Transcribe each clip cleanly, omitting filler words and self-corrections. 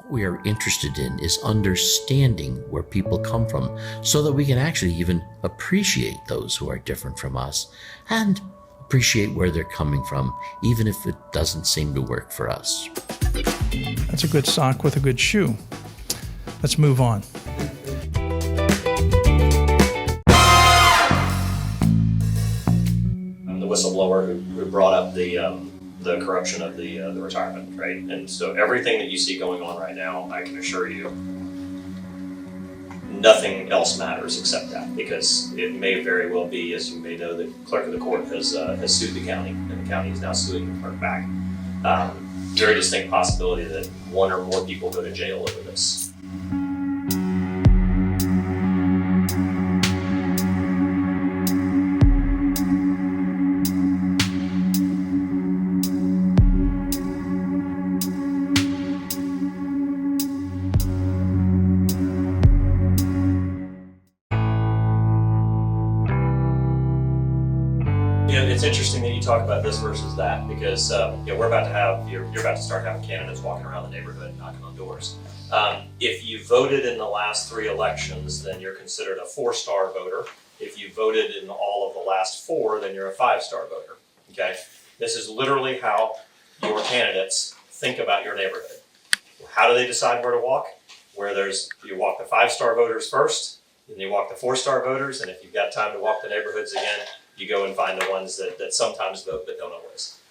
we are interested in is understanding where people come from so that we can actually even appreciate those who are different from us and appreciate where they're coming from, even if it doesn't seem to work for us. That's a good sock with a good shoe. Let's move on. I'm the whistleblower who brought up the corruption of the retirement, right? And so everything that you see going on right now, I can assure you, nothing else matters except that, because it may very well be, as you may know, the clerk of the court has sued the county, and the county is now suing the clerk back. Very distinct possibility that one or more people go to jail over this. It's interesting that you talk about this versus that, because we're about to have you're about to start having candidates walking around the neighborhood and knocking on doors. If you voted in the last 3 elections, then you're considered a 4-star voter. If you voted in all of the last 4, then you're a 5-star voter. Okay, this is literally how your candidates think about your neighborhood. How do they decide where to walk? You walk the 5-star voters first, then you walk the 4-star voters, and if you've got time to walk the neighborhoods again, you go and find the ones that sometimes vote but don't always.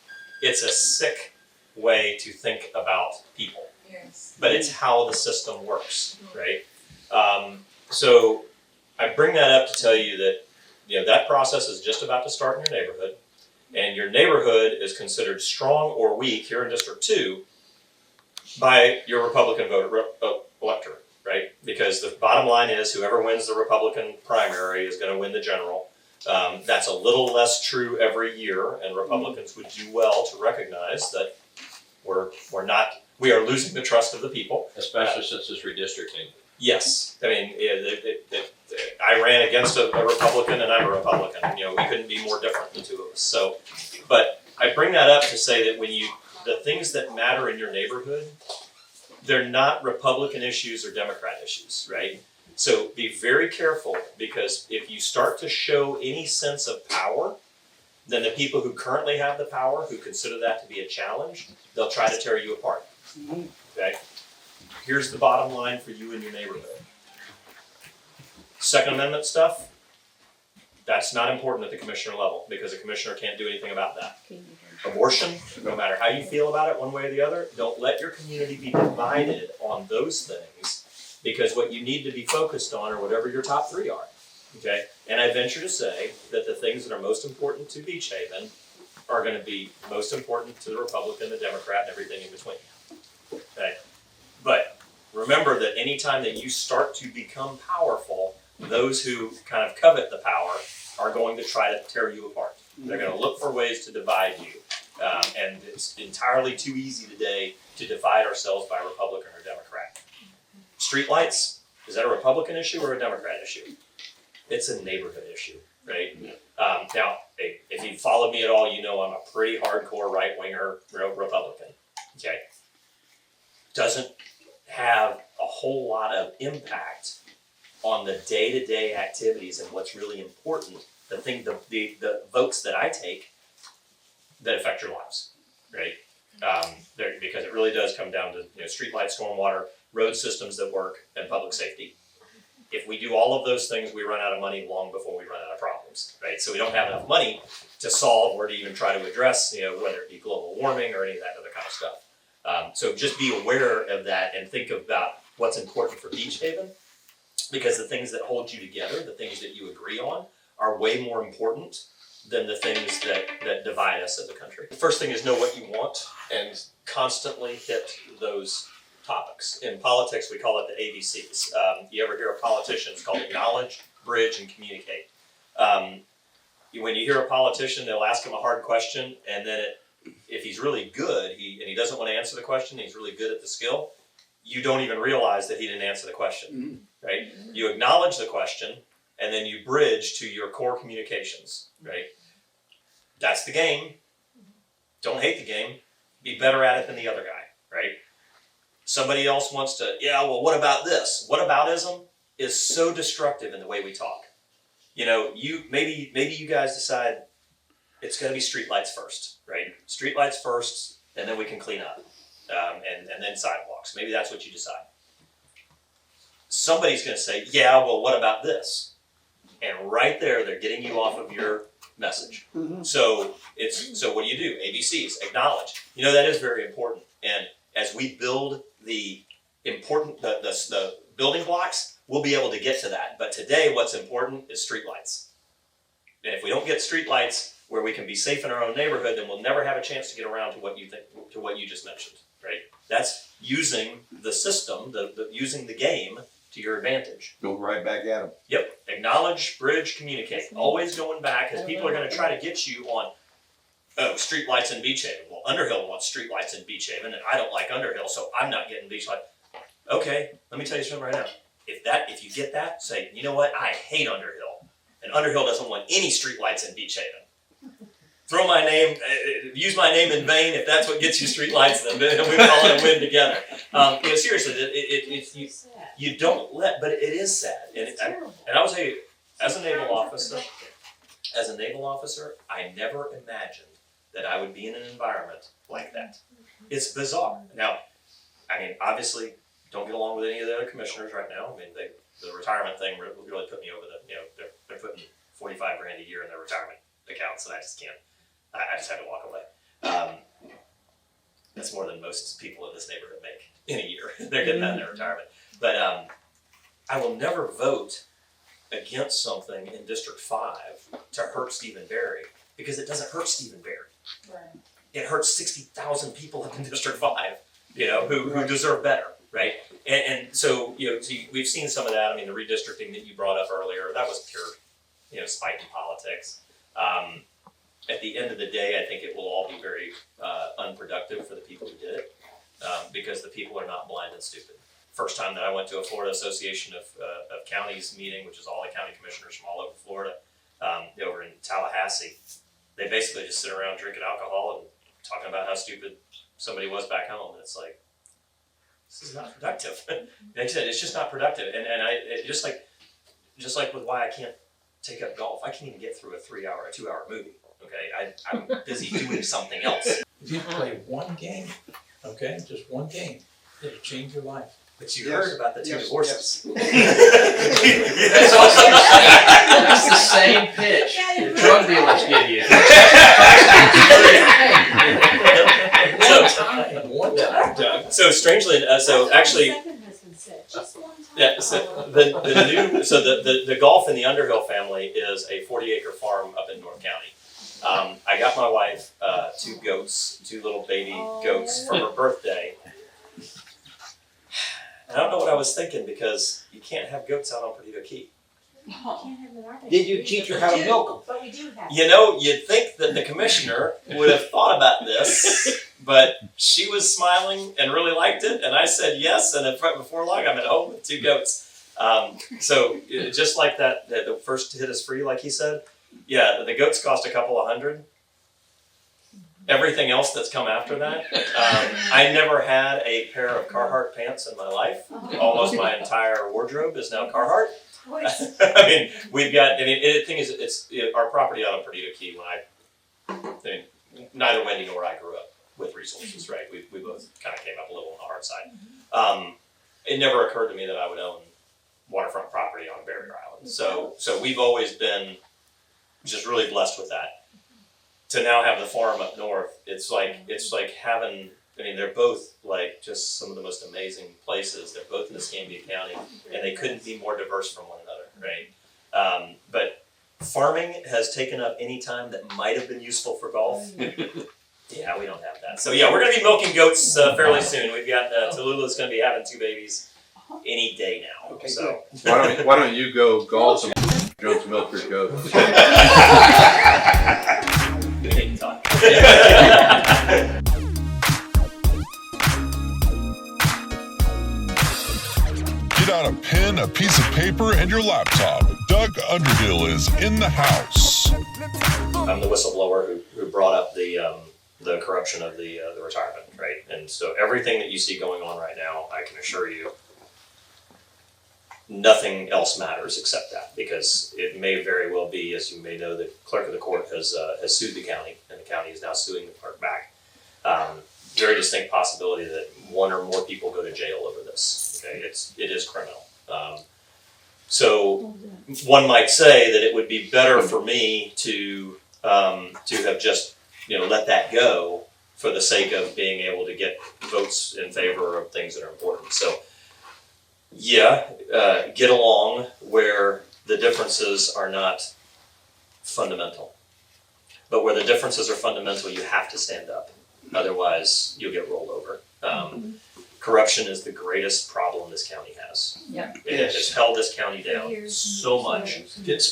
It's a sick way to think about people, yes, but it's how the system works, right? So I bring that up to tell you that that process is just about to start in your neighborhood, and your neighborhood is considered strong or weak here in District 2 by your Republican electorate, right? Because the bottom line is whoever wins the Republican primary is going to win the general. That's a little less true every year, and Republicans would do well to recognize that we are losing the trust of the people. Especially since it's redistricting. Yes. I mean, I ran against a Republican and I'm a Republican. We couldn't be more different, the two of us. So, but I bring that up to say that the things that matter in your neighborhood, they're not Republican issues or Democrat issues, right? So be very careful, because if you start to show any sense of power, then the people who currently have the power, who consider that to be a challenge, they'll try to tear you apart. Okay? Here's the bottom line for you in your neighborhood. Second Amendment stuff, that's not important at the commissioner level, because a commissioner can't do anything about that. Abortion, no matter how you feel about it one way or the other, don't let your community be divided on those things, because what you need to be focused on are whatever your top 3 are, okay? And I venture to say that the things that are most important to Beach Haven are going to be most important to the Republican, the Democrat, and everything in between, okay? But remember that anytime that you start to become powerful, those who kind of covet the power are going to try to tear you apart. They're going to look for ways to divide you. And it's entirely too easy today to divide ourselves by Republican or Democrat. Streetlights, is that a Republican issue or a Democrat issue? It's a neighborhood issue, right? Now, if you followed me at all, you know I'm a pretty hardcore right-winger Republican, okay? Doesn't have a whole lot of impact on the day-to-day activities and what's really important, the votes that I take that affect your lives, right? Because it really does come down to streetlight, stormwater, road systems that work, and public safety. If we do all of those things, we run out of money long before we run out of problems, right? So we don't have enough money to solve or to even try to address, whether it be global warming or any of that other kind of stuff. So just be aware of that and think about what's important for Beach Haven, because the things that hold you together, the things that you agree on, are way more important than the things that divide us as a country. The first thing is know what you want and constantly hit those topics. In politics, we call it the ABCs. You ever hear a politician, it's called acknowledge, bridge, and communicate. When you hear a politician, they'll ask him a hard question, and then if he's really good, and he doesn't want to answer the question, he's really good at the skill, you don't even realize that he didn't answer the question, right? You acknowledge the question, and then you bridge to your core communications, right? That's the game. Don't hate the game. Be better at it than the other guy, right? Somebody else wants to, yeah, well, what about this? Whataboutism is so destructive in the way we talk. You know, maybe you guys decide it's going to be streetlights first, right? Streetlights first, and then we can clean up, and then sidewalks. Maybe that's what you decide. Somebody's going to say, yeah, well, what about this? And right there, they're getting you off of your message. So what do? ABCs, acknowledge. You know, that is very important. And as we build the building blocks, we'll be able to get to that. But today, what's important is streetlights. And if we don't get streetlights where we can be safe in our own neighborhood, then we'll never have a chance to get around to what you just mentioned, right? That's using the system, using the game to your advantage. Go right back at them. Yep. Acknowledge, bridge, communicate. Always going back, because people are going to try to get you on, streetlights in Beach Haven. Well, Underhill wants streetlights in Beach Haven, and I don't like Underhill, so I'm not getting beach light. Okay, let me tell you something right now. If you get that, say, you know what? I hate Underhill, and Underhill doesn't want any streetlights in Beach Haven. Throw my name, use my name in vain. If that's what gets you streetlights, then we call it a win together. Seriously, you don't let, but it is sad. And I will tell you, as a naval officer, I never imagined that I would be in an environment like that. It's bizarre. Now, I mean, obviously, don't get along with any of the other commissioners right now. I mean, the retirement thing really put me over the, they're putting $45,000 a year in their retirement accounts, and I just can't. I just had to walk away. That's more than most people in this neighborhood make in a year. They're getting that in their retirement. But I will never vote against something in District 5 to hurt Stephen Berry, because it doesn't hurt Stephen Berry. Right. It hurts 60,000 people up in District 5, who deserve better, right? And so, we've seen some of that. I mean, the redistricting that you brought up earlier, that was pure, spite and politics. At the end of the day, I think it will all be very unproductive for the people who did it, because the people are not blind and stupid. First time that I went to a Florida Association of Counties meeting, which is all the county commissioners from all over Florida, over in Tallahassee, they basically just sit around drinking alcohol and talking about how stupid somebody was back home. And it's like, this is not productive. They said it's just not productive. And just like with why I can't take up golf, I can't even get through a 2-hour movie. Okay, I'm busy doing something else. If you play one game, okay, just one game, it'll change your life. But you heard about the two divorces. That's also that's the same pitch the drug dealers give you. One time, Doug. So strangely, the golf in the Underhill family is a 40-acre farm up in North County. I got my wife 2 little baby goats for her birthday. I don't know what I was thinking, because you can't have goats out on Perdido Key. Did you teach her how to milk them? But we do have. You'd think that the commissioner would have thought about this, but she was smiling and really liked it, and I said yes, and before long I'm at home with 2 goats. So just like that, the first hit is free, like he said. Yeah, the goats cost a couple of $100. Everything else that's come after that, I never had a pair of Carhartt pants in my life. Almost my entire wardrobe is now Carhartt. I mean, the thing is, it's our property out on Perdido Key. Neither Wendy nor I grew up with resources, right? We both kind of came up a little on the hard side. It never occurred to me that I would own waterfront property on Barrier Island. So we've always been just really blessed with that. To now have the farm up north, it's like having. I mean, they're both like just some of the most amazing places. They're both in Escambia County, and they couldn't be more diverse from one another, right? But farming has taken up any time that might have been useful for golf. Yeah, we don't have that. So yeah, we're going to be milking goats fairly soon. We've got Tallulah's going to be having 2 babies any day now. Okay, so why don't you go golf and Jones milk your goats? we need to talk. Get out a pen, a piece of paper, and your laptop. Doug Underhill is in the house. I'm the whistleblower who brought up the the corruption of the retirement, right? And so everything that you see going on right now, I can assure you, nothing else matters except that, because it may very well be, as you may know, the clerk of the court has sued the county, and the county is now suing the clerk back. Very distinct possibility that one or more people go to jail over this. Okay, it is criminal. So one might say that it would be better for me to have just let that go for the sake of being able to get votes in favor of things that are important. So yeah, get along where the differences are not fundamental, but where the differences are fundamental, you have to stand up. Otherwise, you'll get rolled over. Corruption is the greatest problem this county has. Yep. It has held this county down so much. Get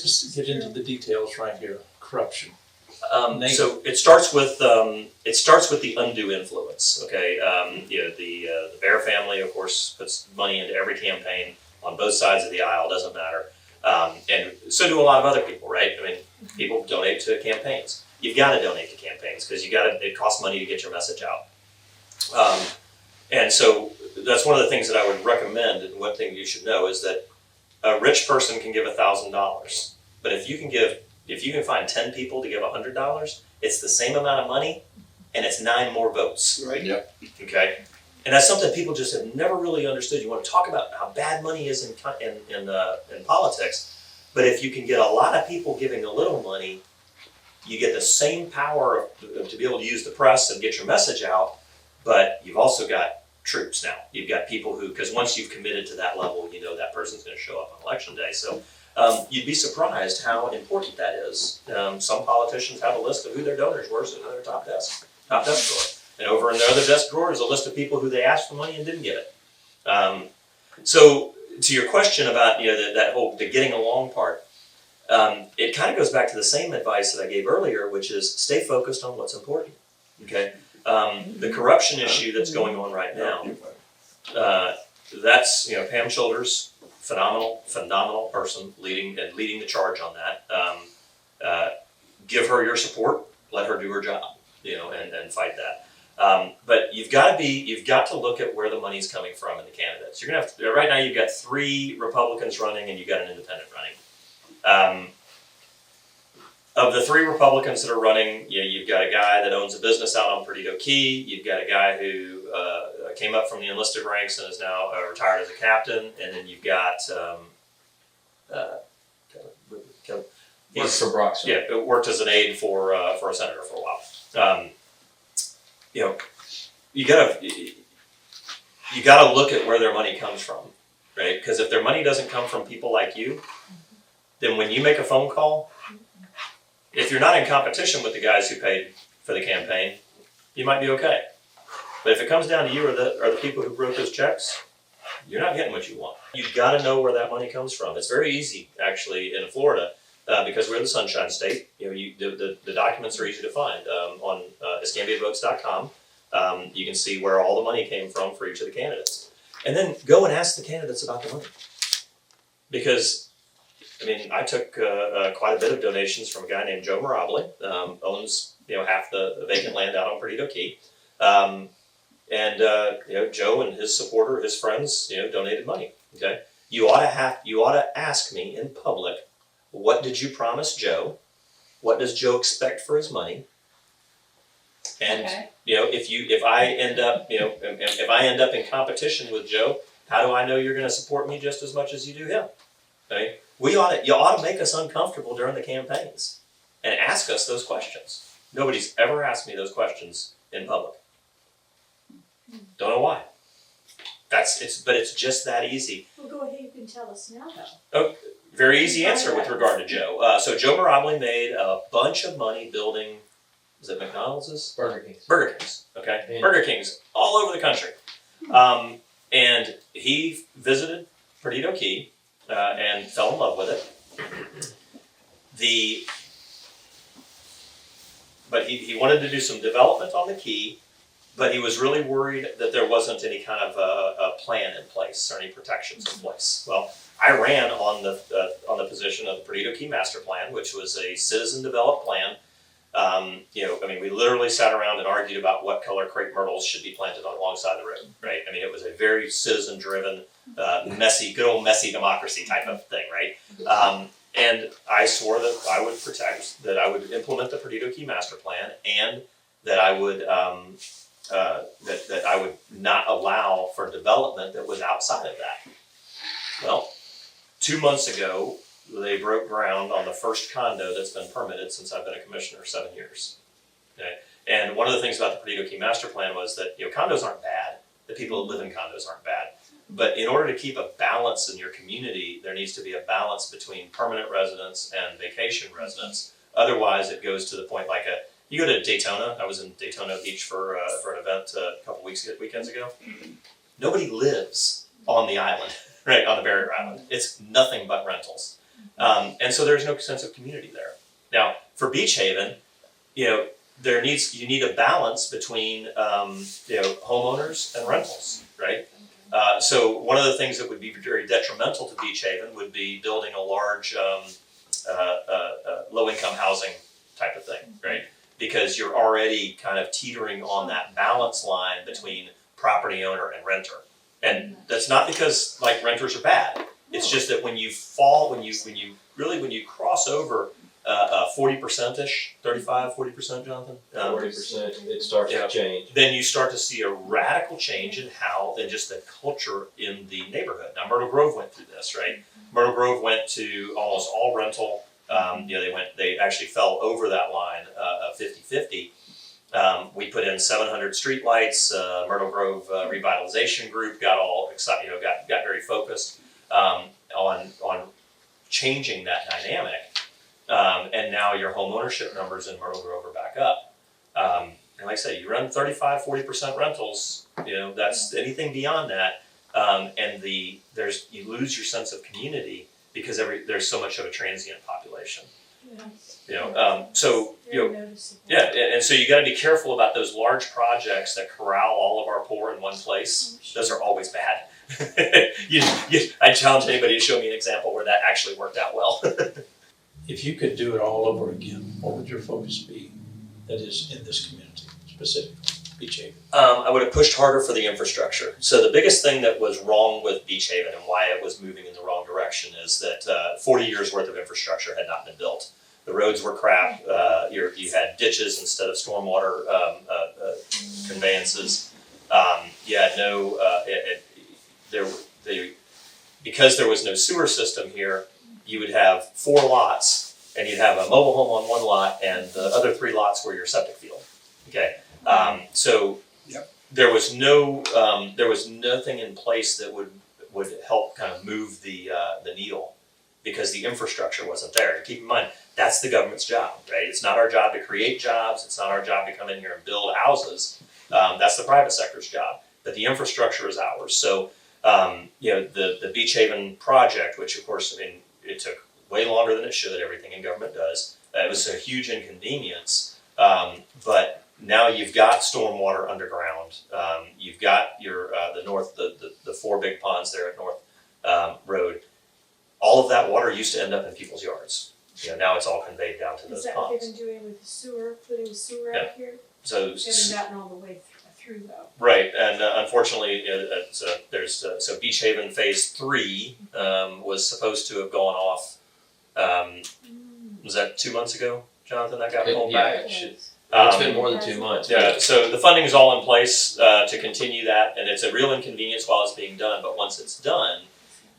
into the details right here. Corruption. So it starts with the undue influence. Okay, the Bear family, of course, puts money into every campaign on both sides of the aisle. Doesn't matter, and so do a lot of other people, right? I mean, people donate to campaigns. You've got to donate to campaigns because it costs money to get your message out. And so that's one of the things that I would recommend. And one thing you should know is that a rich person can give $1,000, but if you can find 10 people to give $100, it's the same amount of money, and it's 9 more votes. Right. Yep. Okay, and that's something people just have never really understood. You want to talk about how bad money is in politics, but if you can get a lot of people giving a little money, you get the same power to be able to use the press and get your message out. But you've also got troops now. You've got people who, because once you've committed to that level, that person's going to show up on election day. So you'd be surprised how important that is. Some politicians have a list of who their donors were sitting in their top desk drawer. And over in their other desk drawer is a list of people who they asked for money and didn't give it. So to your question about that whole the getting along part, it kind of goes back to the same advice that I gave earlier, which is stay focused on what's important. Okay. The corruption issue that's going on right now, that's Pam Childers, phenomenal person leading the charge on that. Give her your support, let her do her job, and fight that. But you've got to look at where the money's coming from in the candidates. You're gonna have to, right now you've got 3 Republicans running and you've got an independent running. Of the 3 Republicans that are running, you've got a guy that owns a business out on Perdido Key. You've got a guy who came up from the enlisted ranks and is now retired as a captain. And then you've got Works for Broxton. Yeah, worked as an aide for a senator for a while. You gotta look at where their money comes from, right? Because if their money doesn't come from people like you, then when you make a phone call, if you're not in competition with the guys who paid for the campaign, you might be okay. But if it comes down to you or the people who wrote those checks, you're not getting what you want. You've got to know where that money comes from. It's very easy, actually, in Florida, because we're the Sunshine State. The documents are easy to find on escambiavotes.com. You can see where all the money came from for each of the candidates, and then go and ask the candidates about the money, because I took quite a bit of donations from a guy named Joe Mirabile, owns half the vacant land out on Perdido Key, and Joe and his supporter, his friends, donated money. Okay, you ought to ask me in public, what did you promise Joe? What does Joe expect for his money? And if I end up in competition with Joe, how do I know you're going to support me just as much as you do him? Okay? You ought to make us uncomfortable during the campaigns and ask us those questions. Nobody's ever asked me those questions in public. Don't know why. But it's just that easy. Well, go ahead, you can tell us now, though. Oh, very easy answer with regard to Joe. So Joe Mirabile made a bunch of money building, is it McDonald's? Burger Kings. Burger Kings, okay? Yeah. Burger Kings all over the country. And he visited Perdido Key and fell in love with it. But he wanted to do some development on the Key, but he was really worried that there wasn't any kind of a plan in place or any protections in place. Well, I ran on the position of the Perdido Key Master Plan, which was a citizen-developed plan We literally sat around and argued about what color crepe myrtles should be planted alongside the road, right? I mean, it was a very citizen-driven, messy, good old messy democracy type of thing, right? And I swore that I would protect, that I would implement the Perdido Key Master Plan, and that I would that I would not allow for development that was outside of that. Well, 2 months ago, they broke ground on the first condo that's been permitted since I've been a commissioner, 7 years. Okay? And one of the things about the Perdido Key Master Plan was that condos aren't bad. The people who live in condos aren't bad. But in order to keep a balance in your community, there needs to be a balance between permanent residents and vacation residents. Otherwise, it goes to the point like you go to Daytona. I was in Daytona Beach for an event a couple weekends ago. Nobody lives on the island, right, on the barrier island. It's nothing but rentals. And so there's no sense of community there. Now, for Beach Haven, you need a balance between homeowners and rentals, right? So one of the things that would be very detrimental to Beach Haven would be building a large low-income housing type of thing, right? Because you're already kind of teetering on that balance line between property owner and renter. And that's not because renters are bad. It's just that when you cross over 40%-ish, 35, 40%, Jonathan? 40%, it starts to change. Then you start to see a radical change in just the culture in the neighborhood. Now, Myrtle Grove went through this, right? Myrtle Grove went to almost all rental. They actually fell over that line of 50-50. We put in 700 streetlights. Myrtle Grove Revitalization Group got all excited, got very focused on changing that dynamic. And now your home ownership numbers in Myrtle Grove are back up. And like I say, you run 35, 40% rentals, that's anything beyond that. And you lose your sense of community because there's so much of a transient population. And so you got to be careful about those large projects that corral all of our poor in one place. Those are always bad. I challenge anybody to show me an example where that actually worked out well. If you could do it all over again, what would your focus be that is in this community, specifically, Beach Haven? I would have pushed harder for the infrastructure. So the biggest thing that was wrong with Beach Haven and why it was moving in the wrong direction is that 40 years worth of infrastructure had not been built. The roads were crap. You had ditches instead of stormwater conveyances. You had no, because there was no sewer system here, you would have 4 lots, and you'd have a mobile home on one lot, and the other 3 lots were your septic field. Okay, there was nothing in place that would help kind of move the needle, because the infrastructure wasn't there. And keep in mind, that's the government's job, right? It's not our job to create jobs. It's not our job to come in here and build houses. That's the private sector's job, but the infrastructure is ours. So, the Beach Haven project, which of course, it took way longer than it should. Everything in government does. It was a huge inconvenience, but now you've got stormwater underground. You've got your the 4 big ponds there at North Road. All of that water used to end up in people's yards. Now it's all conveyed down to those ponds. Is that what they've been doing with the sewer, putting the sewer out here? So They haven't gotten all the way through though. right, and unfortunately, so Beach Haven Phase 3 was supposed to have gone off. Was that 2 months ago, Jonathan? That got pulled back. It's been more than 2 months. Yeah, so the funding is all in place to continue that, and it's a real inconvenience while it's being done. But once it's done,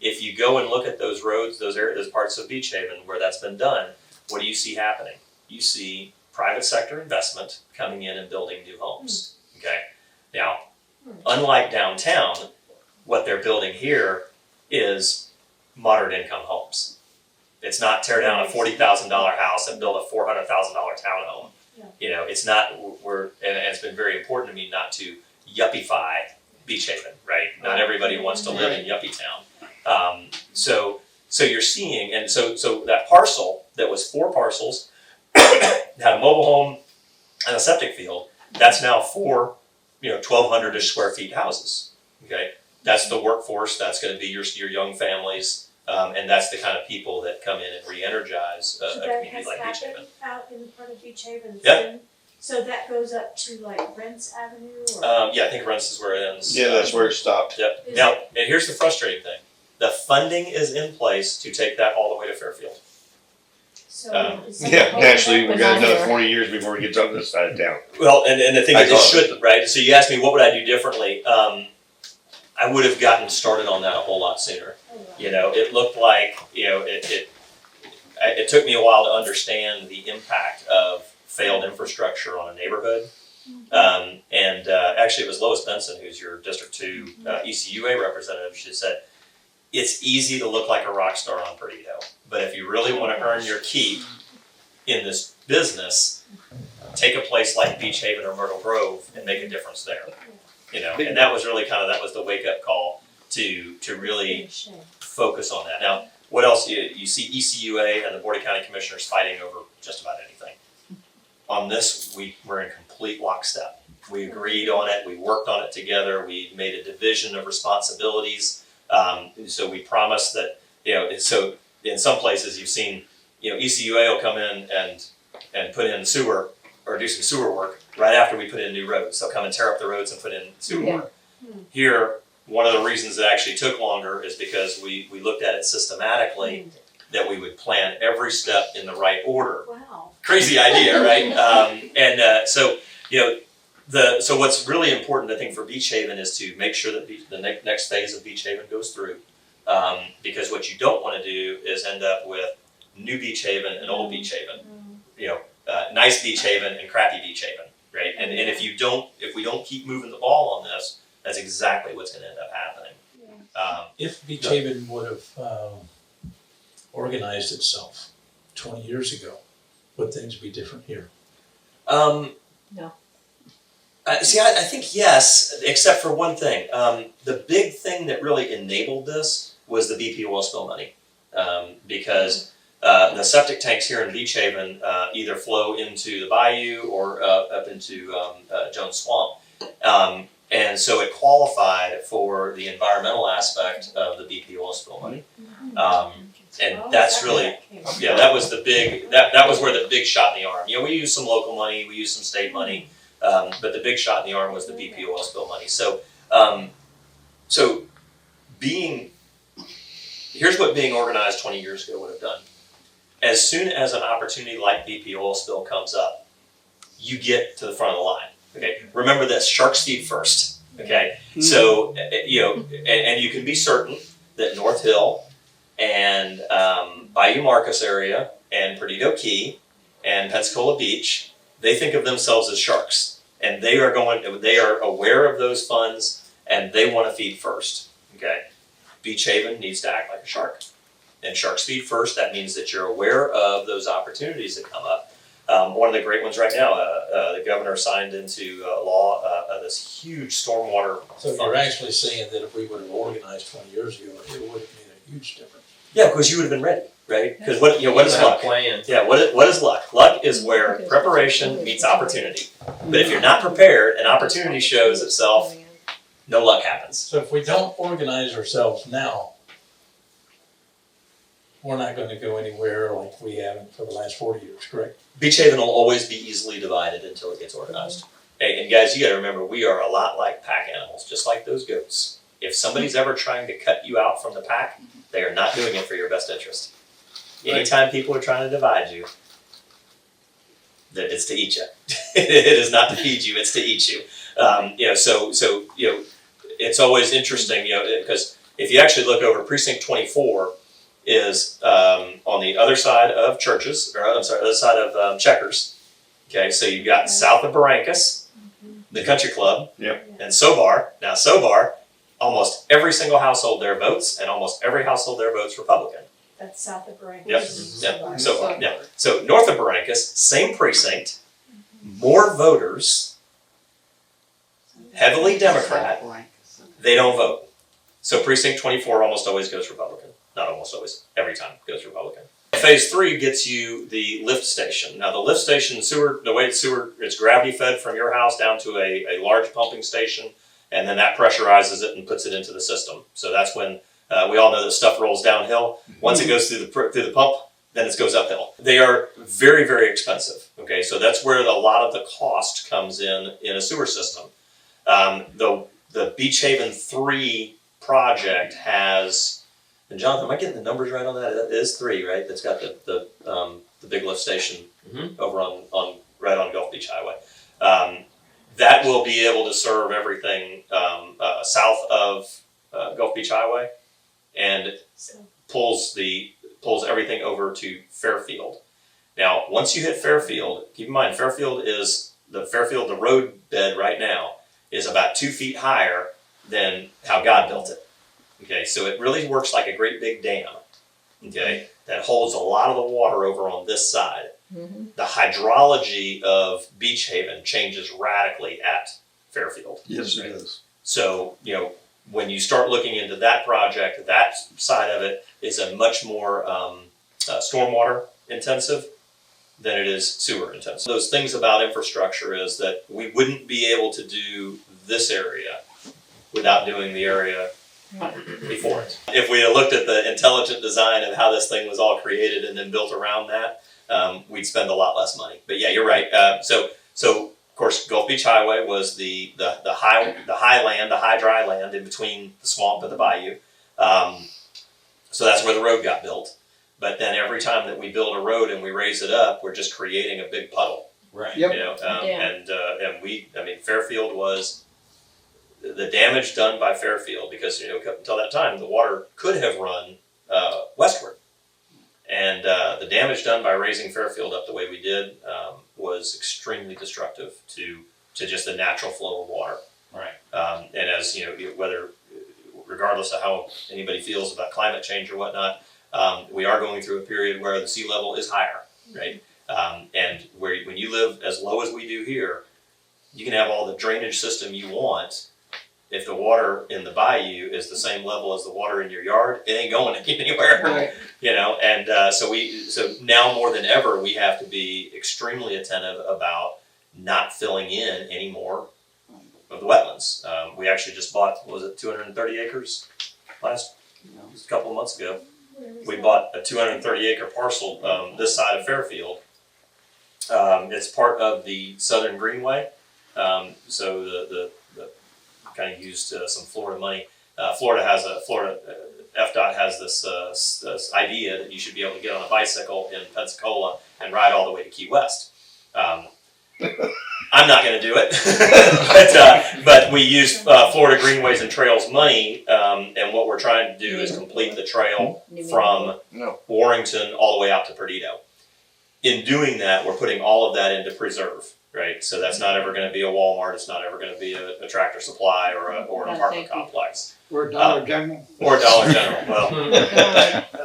if you go and look at those roads, those parts of Beach Haven where that's been done, what do you see happening? You see private sector investment coming in and building new homes. Okay, now, unlike downtown, what they're building here is moderate income homes. It's not tear down a $40,000 house and build a $400,000 townhome. It's not. And it's been very important to me not to yuppify Beach Haven, right? Not everybody wants to live in yuppie town. So you're seeing, and so that parcel that was 4 parcels had a mobile home and a septic field. That's now 4, 1,200-ish square feet houses. Okay, that's the workforce. That's going to be your young families. And that's the kind of people that come in and re-energize So a that community has like Beach Haven. happened out in front of Beach Haven. Yep. So that goes up to like Rents Avenue or? Yeah, I think Runs is where it ends. Yeah, that's where it stopped. Yep. Is Now, and here's the frustrating thing. The funding is in place to take that all the way to Fairfield. So is Yeah, someone holding naturally, up we or got not? another 40 years before we get to this side of town. Well, and the thing I is, it call it. shouldn't, right? So you asked me, what would I do differently? I would have gotten started on that a whole lot sooner. Oh, wow. You know, it looked like, you know, it took me a while to understand the impact of failed infrastructure on a neighborhood. Actually, it was Lois Benson, who's your District 2 ECUA representative. She said, it's easy to look like a rock star on Perdido, but if you really want to earn your keep in this business, take a place like Beach Haven or Myrtle Grove and make a difference there. You know, and that was really that was the wake up call to really Shame. focus on that. Now, what else? You see ECUA and the Board of County Commissioners fighting over just about anything. On this, we're in complete lockstep. We agreed on it. We worked on it together. We made a division of responsibilities. So we promised that, you know, so in some places you've seen, you know, ECUA will come in and put in sewer or do some sewer work right after we put in new roads. They'll come and tear up the roads and put in sewer work. Here, one of the reasons it actually took longer is because we looked at it systematically, that we would plan every step in the right order. Wow. Crazy idea, right? So, you know, so what's really important, I think, for Beach Haven is to make sure that the next phase of Beach Haven goes through. Because what you don't want to do is end up with new Beach Haven and old Beach Haven. You know, nice Beach Haven and crappy Beach Haven, right? And if we don't keep moving the ball on this, that's exactly what's going to end up happening. If Beach Haven would have organized itself 20 years ago, would things be different here? No. See, I think yes, except for one thing. The big thing that really enabled this was the BP oil spill money, because the septic tanks here in Beach Haven either flow into the bayou or up into Jones Swamp. And so it qualified for the environmental aspect of the BP oil spill money. And that's really, yeah, that was the big, that was where the big shot in the arm. You know, we used some local money, we used some state money, but the big shot in the arm was the BP oil spill money. So, here's what being organized 20 years ago would have done. As soon as an opportunity like BP oil spill comes up, you get to the front of the line. Okay, remember this: sharks feed first. Okay, so you know, and you can be certain that North Hill and Bayou Marcus area and Perdido Key and Pensacola Beach, they think of themselves as sharks, and they are aware of those funds, and they want to feed first. Okay, Beach Haven needs to act like a shark, and sharks feed first. That means that you're aware of those opportunities that come up. One of the great ones right now, the governor signed into law this huge stormwater So fund. you're actually saying that if we would have organized 20 years ago, it would have made a huge difference. Yeah, because you would have been ready, right? Because what is luck? Plan. Yeah, what is luck? Luck is where preparation meets opportunity. But if you're not prepared and opportunity shows itself, no luck happens. So if we don't organize ourselves now, we're not going to go anywhere like we haven't for the last 40 years, correct? Beach Haven will always be easily divided until it gets organized. Hey, and guys, you got to remember, we are a lot like pack animals, just like those goats. If somebody's ever trying to cut you out from the pack, they are not doing it for your best interest. Anytime people are trying to divide you, it's to eat you. It is not to feed you; it's to eat you. You know, so you know, it's always interesting, you know, because if you actually look over Precinct 24 is on the other side of Churches, or I'm sorry, other side of Checkers. Okay, so you've got south of Barrancas, the Country Club, and Sobar. Now Sobar, almost every single household there votes, and almost every household there votes Republican. That's south of Barrancas. Yep. Sobar. Yeah. So north of Barrancas, same precinct, more voters, heavily Democrat. They don't vote. So Precinct 24 almost always goes Republican. Not almost always, every time goes Republican. Phase 3 gets you the lift station. Now the lift station the way it's gravity fed from your house down to a large pumping station, and then that pressurizes it and puts it into the system. So that's when We all know that stuff rolls downhill. Once it goes through the pump, then it goes uphill. They are very, very expensive. Okay, so that's where a lot of the cost comes in a sewer system. The Beach Haven 3 project has, and Jonathan, am I getting the numbers right on that? It is 3, right? That's got the big lift station over on right on Gulf Beach Highway. That will be able to serve everything south of Gulf Beach Highway, and pulls everything over to Fairfield. Now, once you hit Fairfield, keep in mind the road bed right now is about 2 feet higher than how God built it. Okay, so it really works like a great big dam. Okay, that holds a lot of the water over on this side. The hydrology of Beach Haven changes radically at Fairfield. Yes, it is. So, when you start looking into that project, that side of it is a much more stormwater intensive than it is sewer intensive. Those things about infrastructure is that we wouldn't be able to do this area without doing the area before it. If we had looked at the intelligent design of how this thing was all created and then built around that, we'd spend a lot less money. But yeah, you're right. So of course, Gulf Beach Highway was the high land, the high dry land in between the swamp and the bayou. So that's where the road got built. But then every time that we build a road and we raise it up, we're just creating a big puddle. Right. You know, and Fairfield was the damage done by Fairfield, because up until that time the water could have run westward, and the damage done by raising Fairfield up the way we did was extremely destructive to just the natural flow of water. Right. And as whether regardless of how anybody feels about climate change or whatnot, we are going through a period where the sea level is higher, right? And when you live as low as we do here, you can have all the drainage system you want. If the water in the bayou is the same level as the water in your yard, it ain't going anywhere. Right. And so now more than ever, we have to be extremely attentive about not filling in any more of the wetlands. We actually just bought, 230 acres just a couple of months ago. We bought a 230 acre parcel this side of Fairfield. It's part of the Southern Greenway. So the kind of used some Florida money. Florida FDOT has this idea that you should be able to get on a bicycle in Pensacola and ride all the way to Key West. I'm not going to do it, but we use Florida Greenways and Trails money, and what we're trying to do is complete the trail from Warrington all the way out to Perdido. In doing that, we're putting all of that into preserve, right? So that's not ever going to be a Walmart. It's not ever going to be a Tractor Supply or an apartment complex. Or Dollar General. Or Dollar General. Well,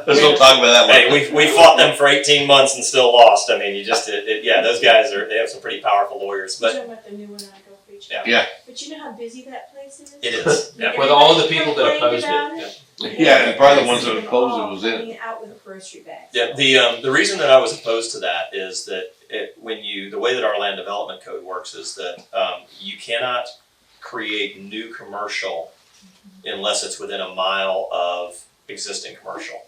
Let's don't talk about that one. hey, we fought them for 18 months and still lost. I mean, those guys they have some pretty powerful lawyers. You're But talking about the new one on Gulf Beach. Yeah. But you know how busy that place is? it is. Yeah. With all the people that Everybody opposed complained it. about Yeah, and probably the ones that Everybody's opposed it all was it. hanging out with grocery bags. Yeah, the reason that I was opposed to that is that the way that our land development code works is that you cannot create new commercial unless it's within a mile of existing commercial.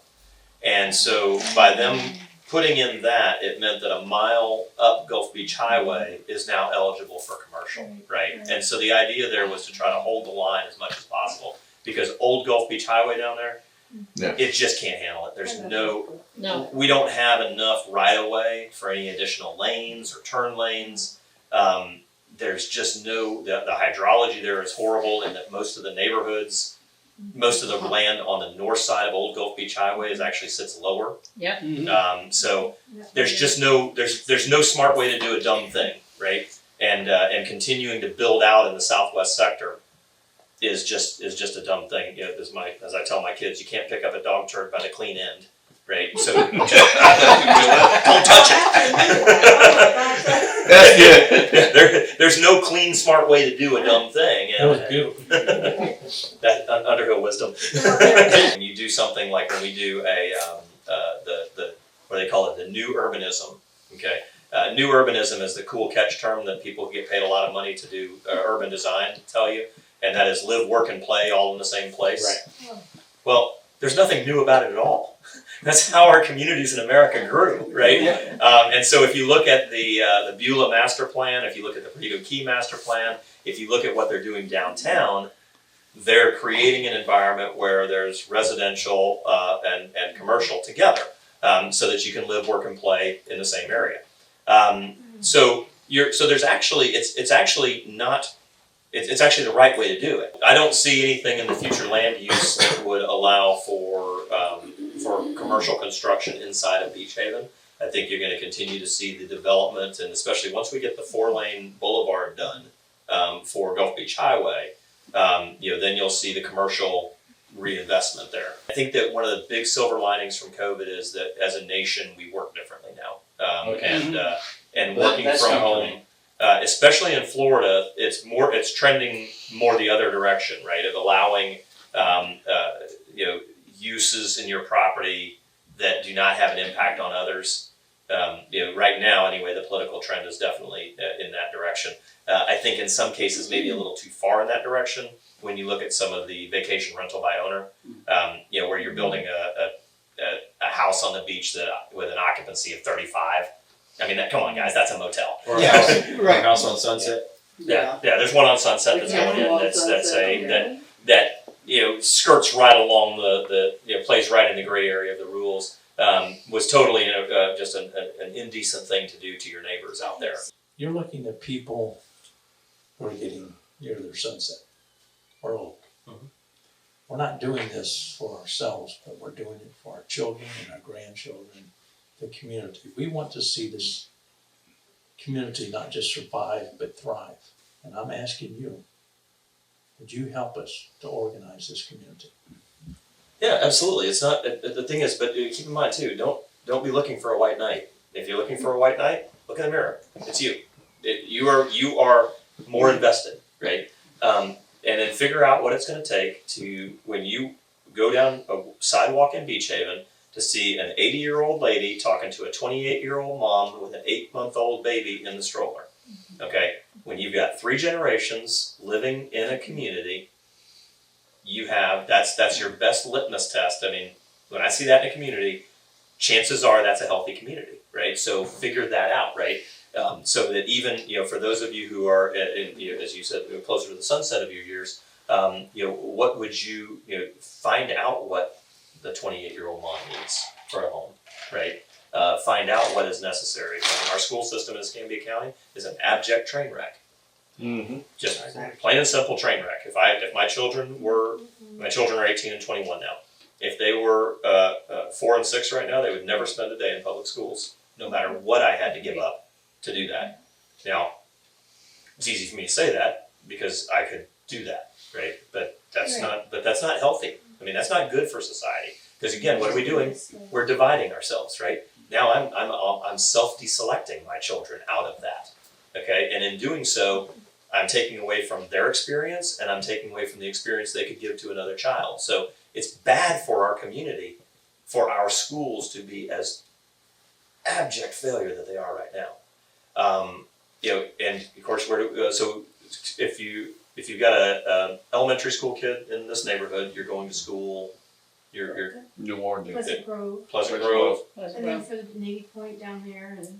And so by them putting in that, it meant that a mile up Gulf Beach Highway is now eligible for commercial, right? And so the idea there was to try to hold the line as much as possible, because old Gulf Beach Highway down there, it just can't handle it. There's we don't have enough right of way for any additional lanes or turn lanes. There's just the hydrology there is horrible, and that most of the neighborhoods, most of the land on the north side of Old Gulf Beach Highway actually sits lower. Mm-hmm. So there's just there's no smart way to do a dumb thing, right? And continuing to build out in the southwest sector is just a dumb thing. As I tell my kids, you can't pick up a dog turd by the clean end, right? So don't touch it. That's good. There's no clean, smart way to do a dumb thing. That was beautiful. That Underhill wisdom. When you do something like when we do the what they call it, the new urbanism. Okay, new urbanism is the cool catch term that people get paid a lot of money to do urban design to tell you, and that is live, work, and play all in the same place. Right. Well, there's nothing new about it at all. That's how our communities in America grew, right? And so if you look at the Beulah Master Plan, if you look at the Perdido Key Master Plan, if you look at what they're doing downtown, they're creating an environment where there's residential and commercial together, so that you can live, work, and play in the same area. So there's actually it's actually the right way to do it. I don't see anything in the future land use that would allow for commercial construction inside of Beach Haven. I think you're going to continue to see the development, and especially once we get the 4-lane boulevard done for Gulf Beach Highway, then you'll see the commercial reinvestment there. I think that one of the big silver linings from COVID is that as a nation we work differently now, and working from home. Especially in Florida, it's trending more the other direction, right? Of allowing, uses in your property that do not have an impact on others. Right now, anyway, the political trend is definitely in that direction. I think in some cases, maybe a little too far in that direction. When you look at some of the vacation rental by owner, where you're building a house on the beach with an occupancy of 35. I mean, come on, guys, that's a motel. Or a house, or a house on Sunset. Yeah, there's one on Sunset that's going in that skirts right along the plays right in the gray area of the rules. Was totally just an indecent thing to do to your neighbors out there. You're looking at people who are getting near their sunset or old. Mhm. We're not doing this for ourselves, but we're doing it for our children and our grandchildren, the community. We want to see this community not just survive, but thrive. And I'm asking you, would you help us to organize this community? Yeah, absolutely. It's not the thing is, but keep in mind too. Don't be looking for a white knight. If you're looking for a white knight, look in the mirror. It's you. You are more invested, right? And then figure out what it's going to take to when you go down a sidewalk in Beach Haven to see an 80-year-old lady talking to a 28-year-old mom with an 8-month-old baby in the stroller. Okay, when you've got 3 generations living in a community. That's your best litmus test. I mean, when I see that in a community, chances are that's a healthy community, right? So figure that out, right? So that even for those of you who are, as you said, closer to the sunset of your years, what would you find out what the 28-year-old mom needs for a home, right? Find out what is necessary. Our school system in Escambia County is an abject train wreck. Mm-hmm. Just plain and simple train wreck. If my children are 18 and 21 now. If they were 4 and 6 right now, they would never spend a day in public schools, no matter what I had to give up to do that. Now, it's easy for me to say that because I could do that, right? But that's not healthy. I mean, that's not good for society. Because again, what are we doing? We're dividing ourselves, right? Now I'm self-deselecting my children out of that. Okay, and in doing so, I'm taking away from their experience and I'm taking away from the experience they could give to another child. So it's bad for our community, for our schools to be as abject failure that they are right now. And of course, so if you've got a elementary school kid in this neighborhood, you're going to school, you're New Orleans. Pleasant Grove, Pleasant Grove. and then for the Navy Point down there, and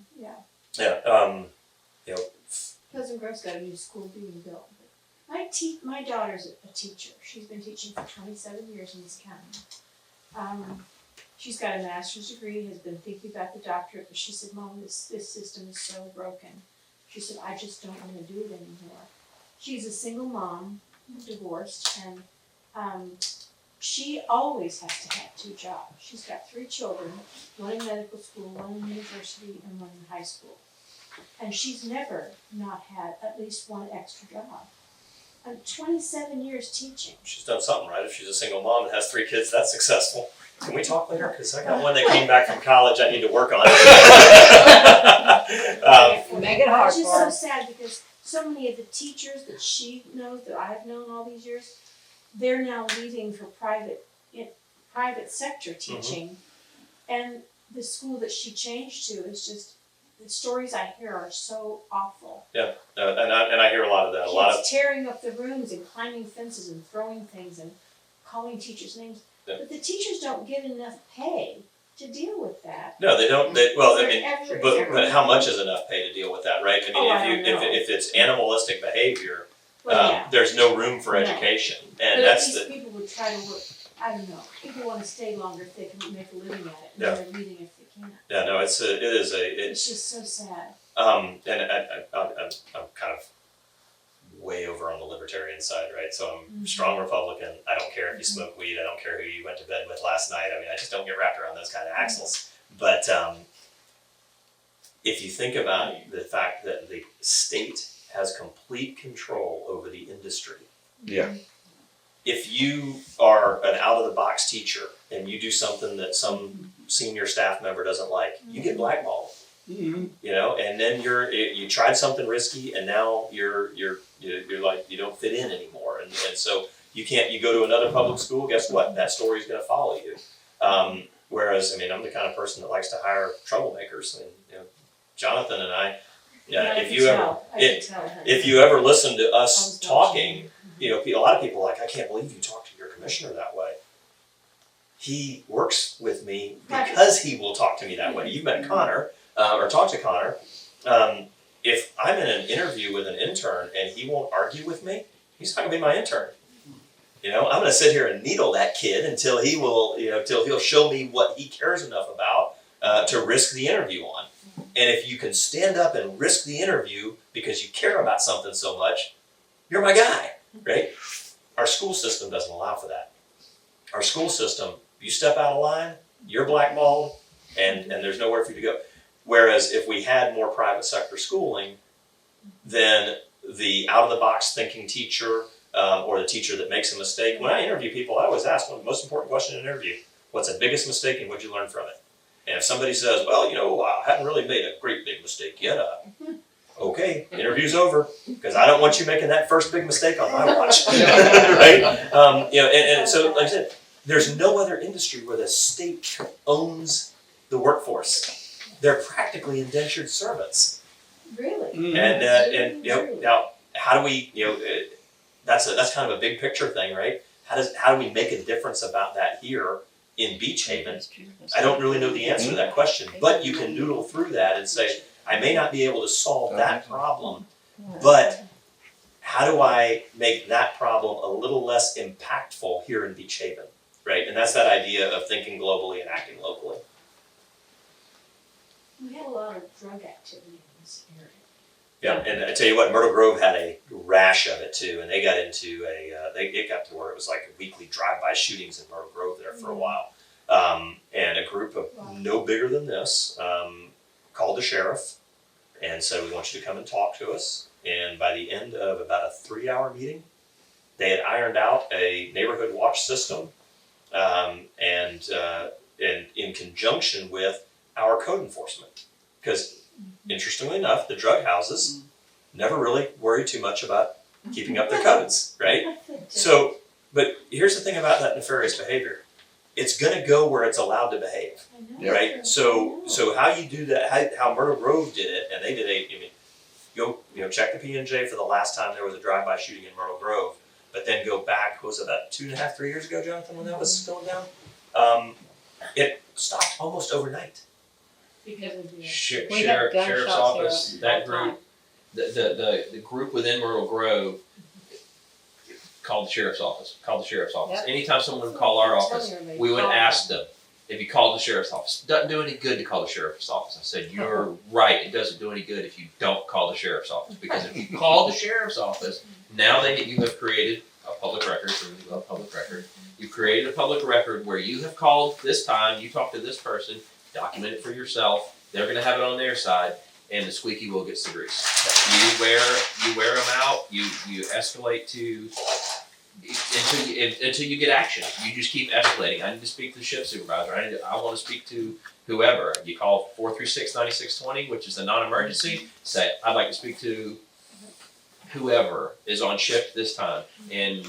Pleasant Grove's got a new school being built. My daughter's a teacher. She's been teaching for 27 years in this county. She's got a master's degree, has been thinking about the doctorate, but she said, Mom, this system is so broken. She said, I just don't want to do it anymore. She's a single mom, divorced, and she always has to have 2 jobs. She's got 3 children, one in medical school, one in university, and one in high school. And she's never not had at least 1 extra job. 27 years teaching. She's done something right. If she's a single mom and has 3 kids, that's successful. Can we talk later? Because I got one that came back from college I need to work on. Make it hard It's just for so her. sad because so many of the teachers that she knows, that I've known all these years, they're now leaving for private sector teaching. And the school that she changed to is just, the stories I hear are so awful. Yeah, and I hear a lot of that. Kids tearing up the rooms and climbing fences and throwing things and calling teachers names. But the teachers don't get enough pay to deal with that. No, they don't, well, I mean, Is there but how much is enough pay to deal with that, right? I Oh, I mean, don't know. if it's animalistic behavior, Well, yeah. there's no room for No. education, But and at that's least the, people would try to work, I don't know, people wanna stay longer if they can make a living at it, and Yeah. they're leaving if they can't. yeah, no, it's It's just so sad. and I'm kind of way over on the libertarian side, right? So I'm strong Republican. I don't care if you smoke weed. I don't care who you went to bed with last night. I mean, I just don't get wrapped around those kind of axles. But if you think about the fact that the state has complete control over the industry, Yeah. if you are an out-of-the-box teacher and you do something that some senior staff member doesn't like, you get blackballed. Mm-hmm. You know, and then you tried something risky, and now you're like you don't fit in anymore, and so you go to another public school. Guess what? That story's going to follow you. Whereas, I mean, I'm the kind of person that likes to hire troublemakers, and Jonathan and I. Yeah, If you ever listen to us talking, a lot of people are like, I can't believe you talk to your commissioner that way. He works with me because he will talk to me that way. You've met Connor. Or talk to Connor. If I'm in an interview with an intern and he won't argue with me, he's not gonna be my intern. I'm gonna sit here and needle that kid until he will, till he'll show me what he cares enough about to risk the interview on. And if you can stand up and risk the interview because you care about something so much, you're my guy, right? Our school system doesn't allow for that. Our school system, you step out of line, you're blackballed, and there's nowhere for you to go. Whereas if we had more private sector schooling, then the out-of-the-box thinking teacher or the teacher that makes a mistake, when I interview people, I always ask one of the most important questions in an interview, what's the biggest mistake and what'd you learn from it? And if somebody says, well, I haven't really made a great big mistake yet, okay, interview's over, because I don't want you making that first big mistake on my watch, right? And so, like I said, there's no other industry where the state owns the workforce. They're practically indentured servants. Really? And now how do we that's kind of a big picture thing, right? How do we make a difference about that here in Beach Haven? I don't really know the answer to that question, but you can noodle through that and say, I may not be able to solve that problem, but how do I make that problem a little less impactful here in Beach Haven, right? And that's that idea of thinking globally and acting locally. We have a lot of drug activity in this area. Yeah, and I tell you what, Myrtle Grove had a rash of it too, and they got into it got to where it was like weekly drive-by shootings in Myrtle Grove there for a while. And a group of no bigger than this called the sheriff and said, we want you to come and talk to us. And by the end of about a 3-hour meeting, they had ironed out a neighborhood watch system, and in conjunction with our code enforcement, because interestingly enough, the drug houses never really worry too much about keeping up their codes, right? So, but here's the thing about that nefarious behavior. It's gonna go where it's allowed to behave, right? So how you do that, how Myrtle Grove did it, and they did go check the P&J for the last time there was a drive-by shooting in Myrtle Grove, but then go back, was it about 2.5, 3 years ago, Jonathan, when that was going down? It stopped almost overnight. Because of the Sheriff's office, that group, the group within Myrtle Grove called the sheriff's office. Yep. Anytime someone would call our office, Everybody we would call ask them, if you called the sheriff's office. Doesn't do any good to call the sheriff's office. I said, you're right, it doesn't do any good if you don't call the sheriff's office. Because if you call the sheriff's office, now you have created a public record, You've created a public record where you have called this time, you talked to this person, document it for yourself, they're gonna have it on their side, and the squeaky wheel gets the grease. You wear them out, you escalate to, until you get action. You just keep escalating. I need to speak to the shift supervisor, I wanna speak to whoever. You call 436-9620, which is the non-emergency, say, I'd like to speak to whoever is on shift this time, and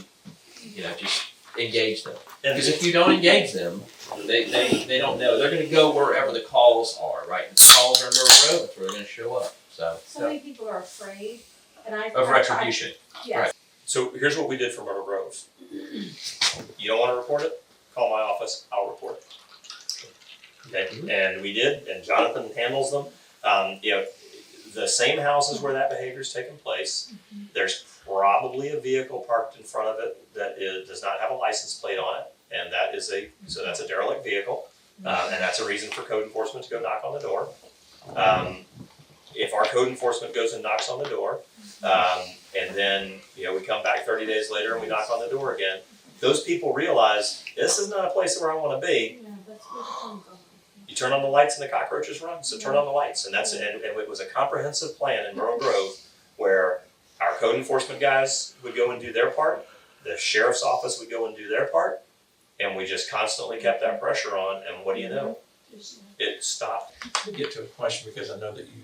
just engage them. Because if you don't engage them, they don't know. They're going to go wherever the calls are, right? If the calls are in Myrtle Grove, that's where they're going to show up. So many people are afraid, and of retribution. Yes. So here's what we did for Myrtle Grove. You don't want to report it? call my office, I'll report it. Okay, and we did, and Jonathan handles them. The same houses where that behavior's taken place, there's probably a vehicle parked in front of it that does not have a license plate on it, and that's a derelict vehicle, and that's a reason for code enforcement to go knock on the door. If our code enforcement goes and knocks on the door, and then we come back 30 days later and we knock on the door again, those people realize this is not a place where I want to be. Yeah, that's where the phone goes. You turn on the lights and the cockroaches run, so turn on the lights. And it was a comprehensive plan in Myrtle Grove where our code enforcement guys would go and do their part, the sheriff's office would go and do their part, and we just constantly kept that pressure on, and what do you know? It stopped. Let me get to a question because I know that you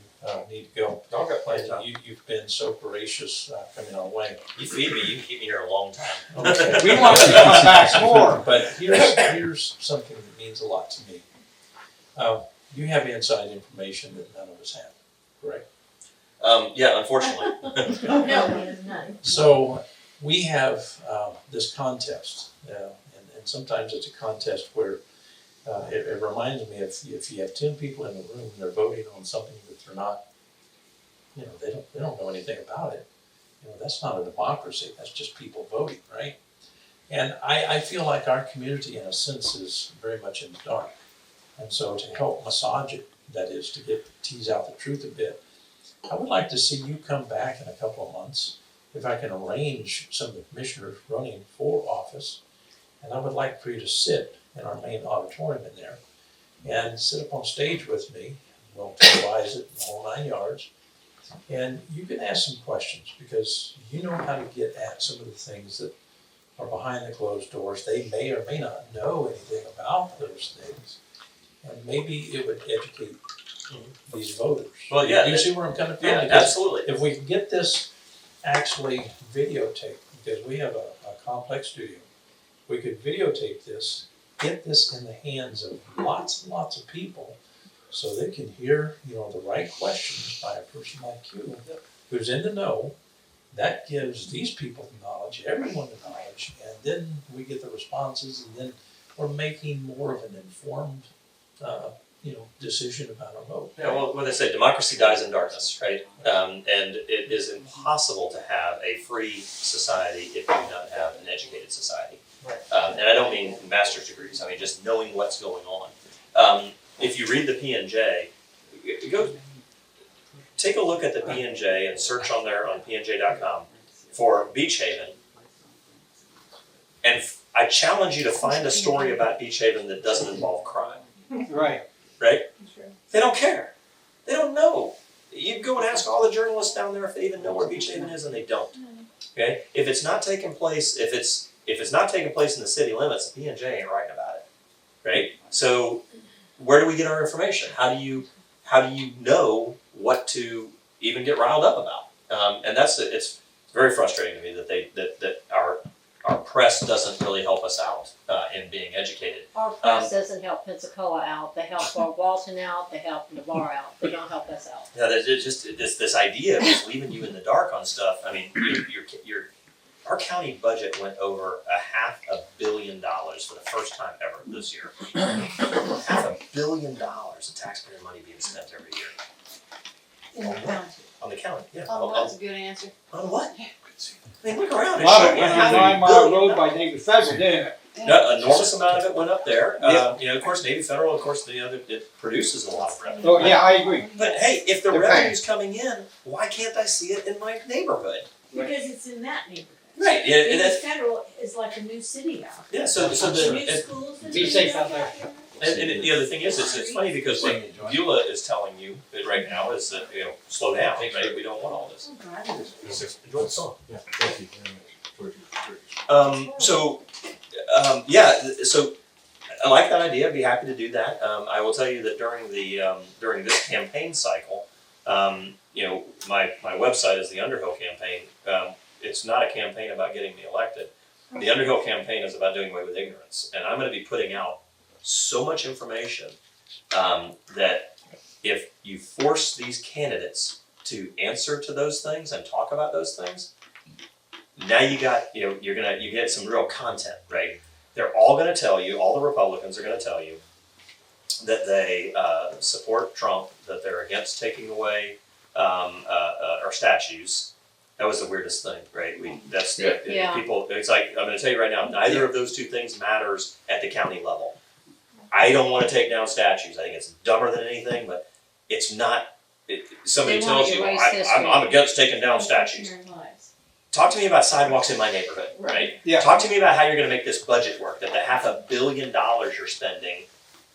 need to go. Y'all got plenty of time. You've been so gracious coming our way. You feed me, you can keep me here a long time. Okay. We want you to come back more. But here's something that means a lot to me. You have inside information that none of us have, correct? Yeah, unfortunately. No, none. So we have this contest, and sometimes it's a contest where it reminds me if you have 10 people in the room and they're voting on something that they're not, they don't know anything about it. That's not a democracy. That's just people voting, right? And I feel like our community, in a sense, is very much in the dark. And so to help massage it, that is, to tease out the truth a bit, I would like to see you come back in a couple of months, if I can arrange some of the commissioners running for office, and I would like for you to sit in our main auditorium in there and sit up on stage with me. We'll televise it in the whole 9 yards. And you can ask some questions because you know how to get at some of the things that are behind the closed doors. They may or may not know anything about those things. And maybe it would educate these voters. Well, yeah. You see where I'm coming from? Yeah, Because absolutely. if we can get this actually videotaped, because we have a complex studio, we could videotape this, get this in the hands of lots and lots of people so they can hear, the right questions by a person like you who's in the know. That gives these people the knowledge, everyone the knowledge, and then we get the responses, and then we're making more of an informed decision about our vote. Yeah, well, what they say, democracy dies in darkness, right? And it is impossible to have a free society if you do not have an educated society. Right. And I don't mean master's degrees, I mean just knowing what's going on. If you read the P&J, go take a look at the P&J and search on pnj.com for Beach Haven. And I challenge you to find a story about Beach Haven that doesn't involve crime. Right. Right? They don't care. They don't know. You go and ask all the journalists down there if they even know where Beach Haven is, and they don't. Okay? If it's not taking place, if it's not taking place in the city limits, the P&J ain't writing about it. Right? So where do we get our information? How do you know what to even get riled up about? And it's very frustrating to me that our press doesn't really help us out in being educated. Our press doesn't help Pensacola out. They help Fort Walton out. They help Navarre out. They don't help us out. Yeah, there's just this idea of just leaving you in the dark on stuff. I mean, our county budget went over $500 million for the first time ever this year. $500 million of taxpayer money being spent every year In the county. on the county. Yeah. Oh, that's a good answer. On what? I mean, look around. A lot of it went on 9 Mile Road by David Federal, didn't it? No, enormous amount of it went up there. Yeah. Of course, Navy Federal, of course, it produces a lot of revenue. Oh, yeah, I agree. But hey, if the They're revenue's coming in, why can't I see it in my neighborhood? Because it's in that neighborhood. Right. Yeah. And David that's, Federal is like a new city out. yeah. So New the schools. and Be safe out things there. and the other thing is, it's funny because what Beulah is telling you right now is that slow down. Right? We don't want all this. Oh, God. Enjoy the song. Yeah, thank you very much. So I like that idea. I'd be happy to do that. I will tell you that during this campaign cycle, my website is the Underhill campaign. It's not a campaign about getting me elected. The Underhill campaign is about doing away with ignorance, and I'm going to be putting out so much information that if you force these candidates to answer to those things and talk about those things, now you get some real content, right? They're all going to tell you, all the Republicans are going to tell you that they support Trump, that they're against taking away our statues. That was the weirdest thing, right? Yeah. People. It's like, I'm going to tell you right now, neither of those two things matters at the county level. I don't want to take down statues. I think it's dumber than anything, but it's not. Somebody They want tells you, to erase I'm history. against taking down statues. Talk to me about sidewalks in my neighborhood, right? Yeah. Talk to me about how you're going to make this budget work, that the $500 million you're spending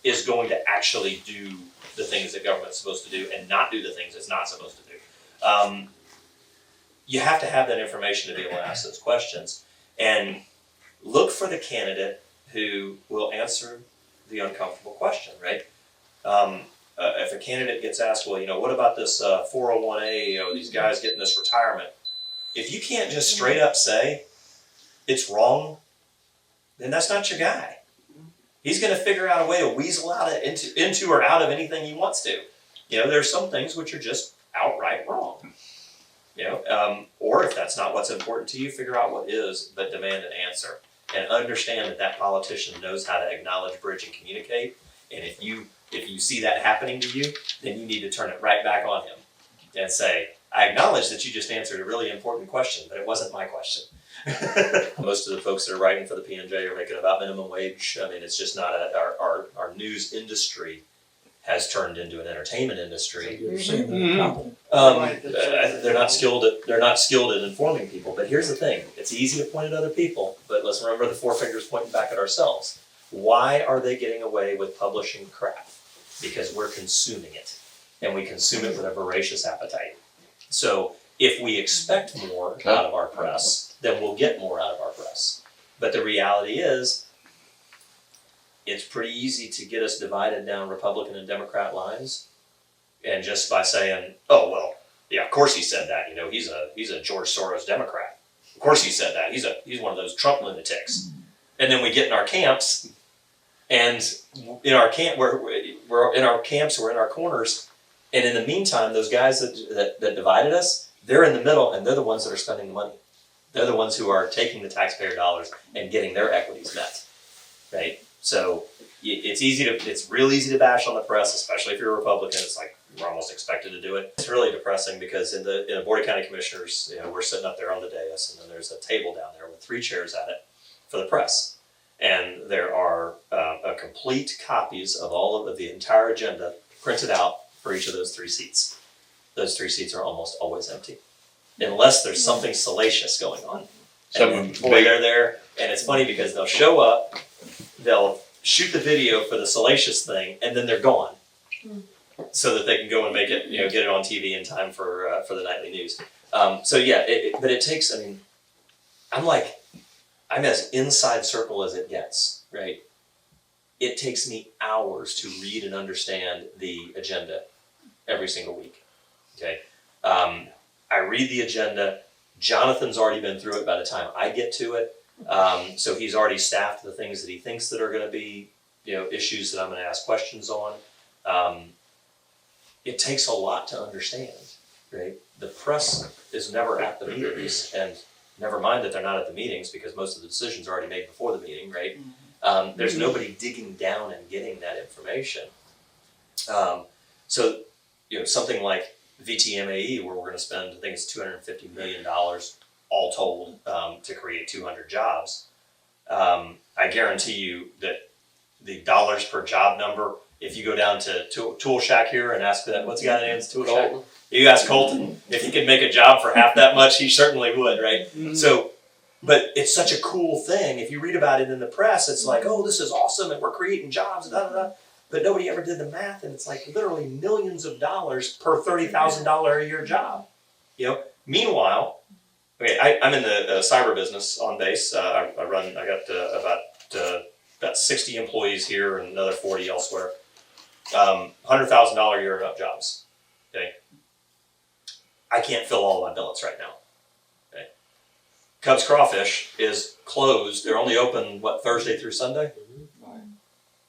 is going to actually do the things that government's supposed to do and not do the things it's not supposed to do. You have to have that information to be able to ask those questions, and look for the candidate who will answer the uncomfortable question, right? If a candidate gets asked, well, what about this 401A, these guys getting this retirement? If you can't just straight up say it's wrong, then that's not your guy. He's going to figure out a way to weasel out into or out of anything he wants to. There's some things which are just outright wrong. Or if that's not what's important to you, figure out what is, but demand an answer. And understand that politician knows how to acknowledge, bridge, and communicate. And if you see that happening to you, then you need to turn it right back on him and say, I acknowledge that you just answered a really important question, but it wasn't my question. Most of the folks that are writing for the PNJ are making about minimum wage. I mean, it's just not our news industry has turned into an entertainment industry. You're saying they're incompetent. They're not skilled in informing people. But here's the thing: it's easy to point at other people, but let's remember the four fingers pointing back at ourselves. Why are they getting away with publishing crap? Because we're consuming it, and we consume it with a voracious appetite. So if we expect more out of our press, then we'll get more out of our press. But the reality is, it's pretty easy to get us divided down Republican and Democrat lines, and just by saying, "Oh well, yeah, of course he said that. He's a George Soros Democrat. Of course he said that. He's one of those Trump lunatics." And then we get in our camps, and we're in our camps, we're in our corners, and in the meantime, those guys that divided us, they're in the middle, and they're the ones that are spending the money. They're the ones who are taking the taxpayer dollars and getting their equities met, right? So it's real easy to bash on the press, especially if you're a Republican. It's like we're almost expected to do it. It's really depressing because in the Board of County Commissioners, we're sitting up there on the dais, and then there's a table down there with 3 chairs at it for the press, and there are complete copies of all of the entire agenda printed out for each of those 3 seats. Those 3 seats are almost always empty, unless there's something salacious going on. And boy, they're there, and it's funny because they'll show up, they'll shoot the video for the salacious thing, and then they're gone, so that they can go and make it, get it on TV in time for the nightly news. But it takes. I mean, I'm as inside circle as it gets, right? It takes me hours to read and understand the agenda every single week. Okay, I read the agenda. Jonathan's already been through it by the time I get to it. So he's already staffed the things that he thinks that are going to be, issues that I'm going to ask questions on. It takes a lot to understand, right? The press is never at the meetings, and never mind that they're not at the meetings because most of the decisions are already made before the meeting, right? There's nobody digging down and getting that information. So something like VTMAE, where we're going to spend, I think it's $250 million all told to create 200 jobs. I guarantee you that the dollars per job number, if you go down to Tool Shack here and ask that, what's the guy named Tool Shack? You ask Colton if he could make a job for half that much, he certainly would, right? So, but it's such a cool thing. If you read about it in the press, it's like, oh, this is awesome, and we're creating jobs, da da da. But nobody ever did the math, and it's like literally millions of dollars per $30,000 a year job. Meanwhile, okay, I'm in the cyber business on base. I got about 60 employees here and another 40 elsewhere. $100,000 a year and up jobs. Okay, I can't fill all of my billets right now. Okay, Cubs Crawfish is closed. They're only open Thursday through Sunday.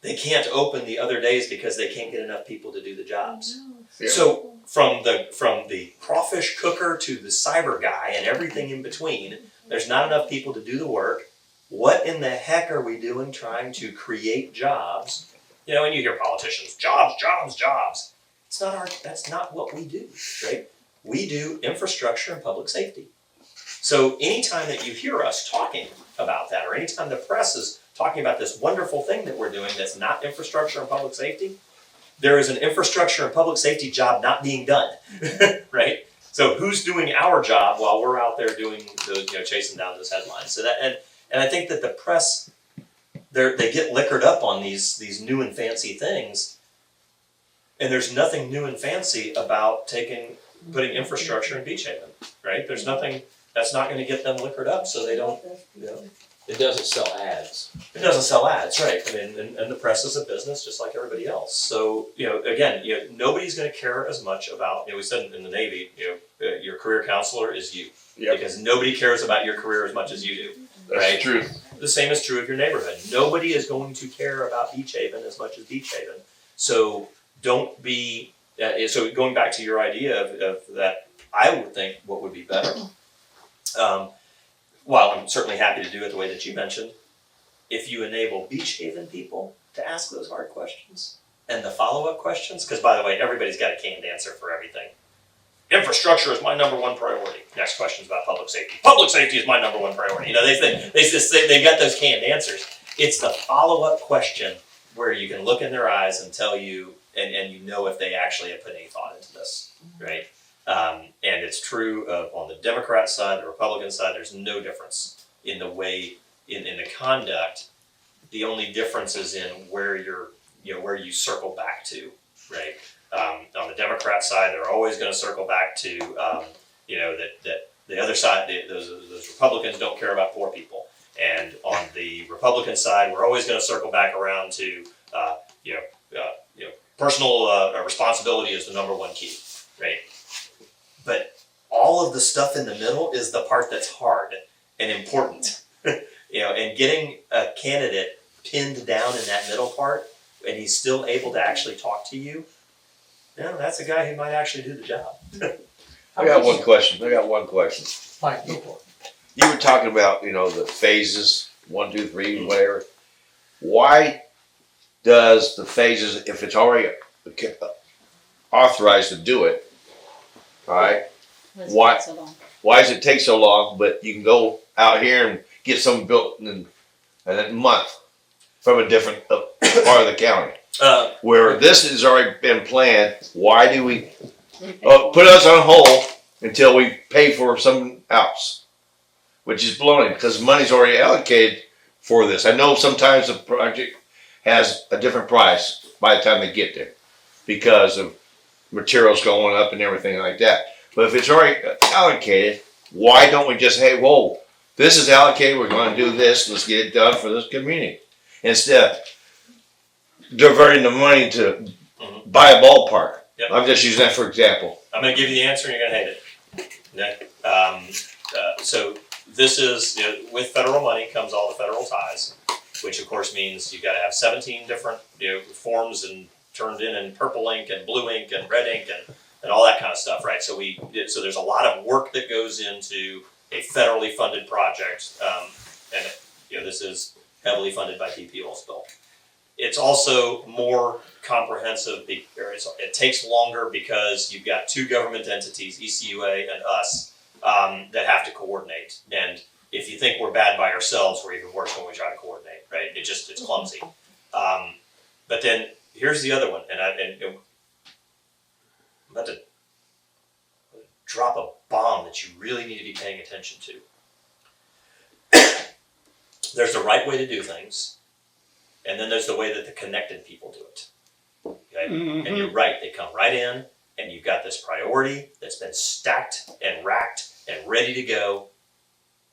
They can't open the other days because they can't get enough people to do the jobs. So from the crawfish cooker to the cyber guy and everything in between, there's not enough people to do the work, what in the heck are we doing trying to create jobs? And you hear politicians, jobs, jobs, jobs. That's not what we do, right? We do infrastructure and public safety. So anytime that you hear us talking about that, or anytime the press is talking about this wonderful thing that we're doing that's not infrastructure and public safety, there is an infrastructure and public safety job not being done, right? So who's doing our job while we're out there doing chasing down those headlines? So that and I think that the press, they get liquored up on these new and fancy things, and there's nothing new and fancy about putting infrastructure in Beach Haven, right? There's nothing that's not going to get them liquored up, so they don't. It doesn't sell ads. It doesn't sell ads, right? I mean, and the press is a business just like everybody else. So again, nobody's going to care as much about. We said in the Navy, your career counselor is you, because nobody cares about your career as much as you do. That's right? true. The same is true of your neighborhood. Nobody is going to care about Beach Haven as much as Beach Haven. So don't be. So going back to your idea of that, I would think what would be better. While I'm certainly happy to do it the way that you mentioned, if you enable Beach Haven people to ask those hard questions and the follow-up questions, because by the way, everybody's got a canned answer for everything. Infrastructure is my number one priority. Next question is about public safety. Public safety is my number one priority. They just say they've got those canned answers. It's the follow-up question where you can look in their eyes and tell you, and if they actually have put any thought into this, right? And it's true on the Democrat side, the Republican side. There's no difference in the way in the conduct. The only difference is in where where you circle back to, right? On the Democrat side, they're always going to circle back to that the other side, those Republicans don't care about poor people, and on the Republican side, we're always going to circle back around to personal responsibility is the number one key, right? But all of the stuff in the middle is the part that's hard and important, and getting a candidate pinned down in that middle part, and he's still able to actually talk to you. That's a guy who might actually do the job. I got one question. Fine, go for it. You were talking about, the phases, 1, 2, 3, whatever. Why does the phases, if it's already authorized to do it, all right, why does it take so long, but you can go out here and get something built in a month from a different part of the county? Where this has already been planned, why do we put us on hold until we pay for something else? Which is baloney, because money's already allocated for this. I know sometimes the project has a different price by the time they get there because of materials going up and everything like that. But if it's already allocated, why don't we just, hey, whoa, this is allocated, we're going to do this, let's get it done for this community. Instead of diverting the money to buy a ballpark. Yep. I'm just using that for example. I'm going to give you the answer and you're going to hate it. Okay? So this is, with federal money comes all the federal ties, which of course means you've got to have 17 different forms and turned in purple ink and blue ink and red ink and all that kind of stuff, right? So there's a lot of work that goes into a federally funded project, and this is heavily funded by DP Oil Spill. It's also more comprehensive, it takes longer because you've got two government entities, ECUA and us, that have to coordinate. And if you think we're bad by ourselves, we're even worse when we try to coordinate, right? It's clumsy. But then here's the other one, and I'm about to drop a bomb that you really need to be paying attention to. There's the right way to do things, and then there's the way that the connected people do it. Okay? Mm-hmm. And you're right, they come right in, and you've got this priority that's been stacked and racked and ready to go,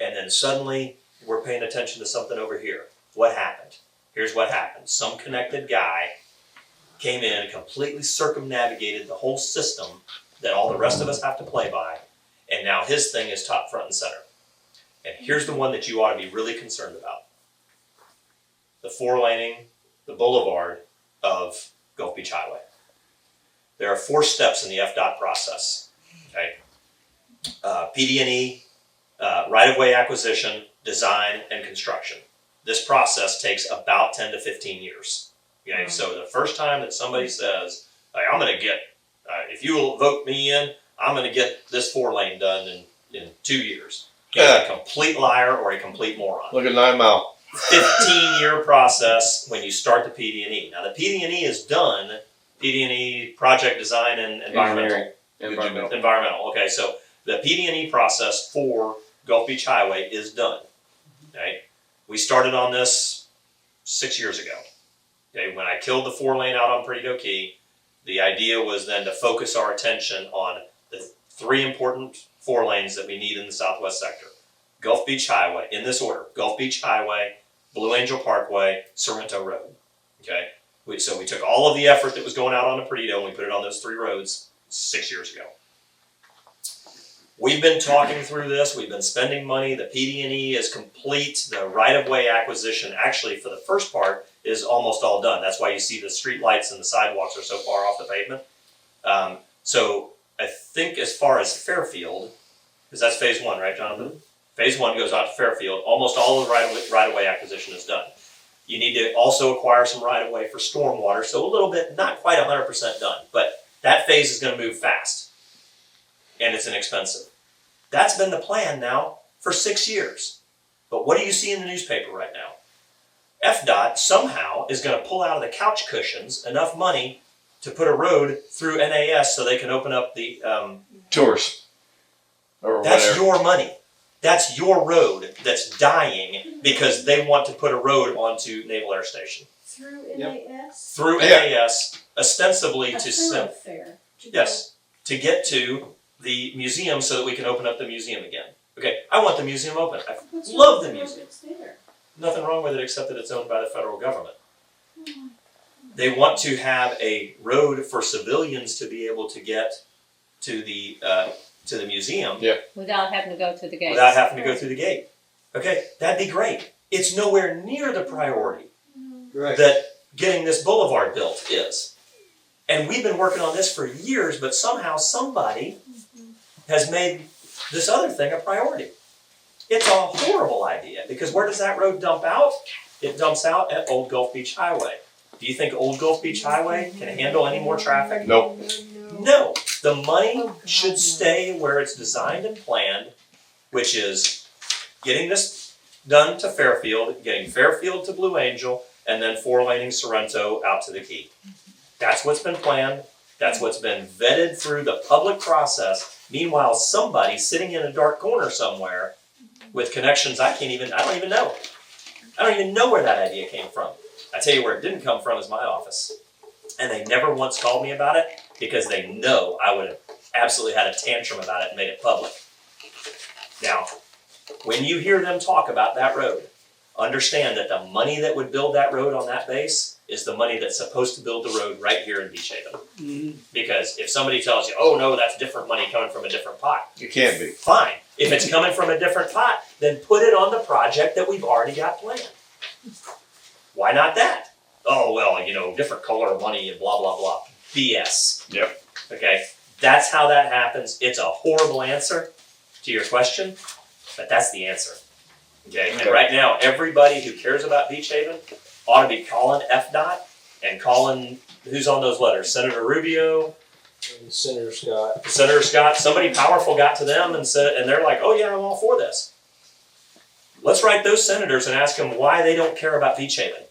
and then suddenly we're paying attention to something over here. What happened? Here's what happened. Some connected guy came in, completely circumnavigated the whole system that all the rest of us have to play by, and now his thing is top, front, and center. And here's the one that you ought to be really concerned about. The 4-laning, the boulevard of Gulf Beach Highway. There are 4 steps in the FDOT process. Okay? PD&E, right-of-way acquisition, design, and construction. This process takes about 10 to 15 years. Okay, so the first time that somebody says, like, I'm going to get, if you will vote me in, I'm going to get this 4-lane done in 2 years. You're a complete liar or a complete moron. Look at 9 Mile. 15-year process when you start the PD&E. Now the PD&E is done. PD&E, project design and environmental. Environmental. Okay, so the PD&E process for Gulf Beach Highway is done. Okay, we started on this 6 years ago. Okay, when I killed the 4-lane out on Perdido Key, the idea was then to focus our attention on the 3 important 4 lanes that we need in the southwest sector. Gulf Beach Highway, in this order: Gulf Beach Highway, Blue Angel Parkway, Sorrento Road. Okay, so we took all of the effort that was going out on the Perdido and we put it on those 3 roads 6 years ago. We've been talking through this. We've been spending money. The PD&E is complete. The right-of-way acquisition, actually, for the first part, is almost all done. That's why you see the street lights and the sidewalks are so far off the pavement. So I think as far as Fairfield, because that's phase 1, right, Jonathan? Mm-hmm. Phase 1 goes out to Fairfield. Almost all of the right-of-way acquisition is done. You need to also acquire some right-of-way for stormwater, so a little bit, not quite 100% done, but that phase is going to move fast, and it's inexpensive. That's been the plan now for 6 years. But what do you see in the newspaper right now? FDOT somehow is going to pull out of the couch cushions enough money to put a road through NAS so they can open up the... Tours. Or that's whatever. your money. That's your road that's dying because they want to put a road onto Naval Air Station. Through NAS? Through NAS, ostensibly A to... thoroughfare. Yes, to get to the museum so that we can open up the museum again. Okay, I want the museum open. I love the museum. Nothing wrong with it except that it's owned by the federal government. They want to have a road for civilians to be able to get to the museum Without having to go through the gate. without having to go through the gate. Okay, that'd be great. It's nowhere near the priority that getting this boulevard built is. And we've been working on this for years, but somehow somebody has made this other thing a priority. It's a horrible idea because where does that road dump out? It dumps out at Old Gulf Beach Highway. Do you think Old Gulf Beach Highway can handle any more traffic? Nope. No. The money should stay where it's designed and planned, which is getting this done to Fairfield, getting Fairfield to Blue Angel, and then 4-laning Sorrento out to the Key. That's what's been planned. That's what's been vetted through the public process. Meanwhile, somebody sitting in a dark corner somewhere with connections I don't even know. I don't even know where that idea came from. I tell you where it didn't come from is my office. And they never once called me about it because they know I would have absolutely had a tantrum about it and made it public. Now, when you hear them talk about that road, understand that the money that would build that road on that base is the money that's supposed to build the road right here in Beach Haven. Mm-hmm. Because if somebody tells you, oh no, that's different money coming from a different pot. It can't be. Fine. If it's coming from a different pot, then put it on the project that we've already got planned. Why not that? Oh, well, different color of money and blah, blah, blah. BS. Yep. Okay? That's how that happens. It's a horrible answer to your question, but that's the answer. Okay? And right now, everybody who cares about Beach Haven ought to be calling FDOT and calling, who's on those letters? Senator Rubio, Senator Scott. Senator Scott. Somebody powerful got to them and said, and they're like, oh yeah, I'm all for this. Let's write those senators and ask them why they don't care about Beach Haven.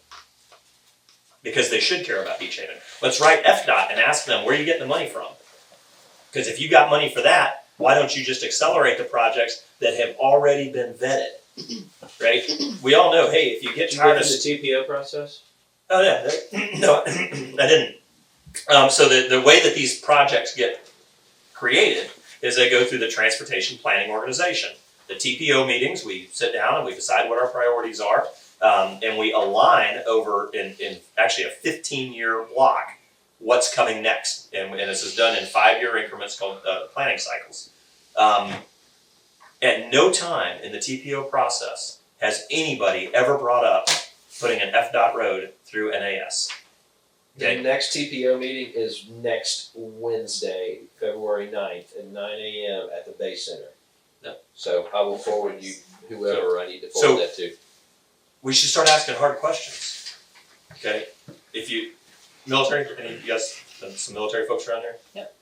Because they should care about Beach Haven. Let's write FDOT and ask them where you get the money from. Because if you got money for that, why don't you just accelerate the projects that have already been vetted? Right? We all know, hey, if you get tired of the TPO process? Oh yeah, no, I didn't. So the way that these projects get created is they go through the Transportation Planning Organization. The TPO meetings, we sit down and we decide what our priorities are, and we align over in actually a 15-year block what's coming next. And this is done in 5-year increments called planning cycles. At no time in the TPO process has anybody ever brought up putting an FDOT road through NAS. Okay? The next TPO meeting is next Wednesday, February 9th at 9 a.m. at the Bay Center. So I will forward you whoever I need to forward that to. We should start asking hard questions. Okay? If you, military, any of you guys, some military folks around here? Yep.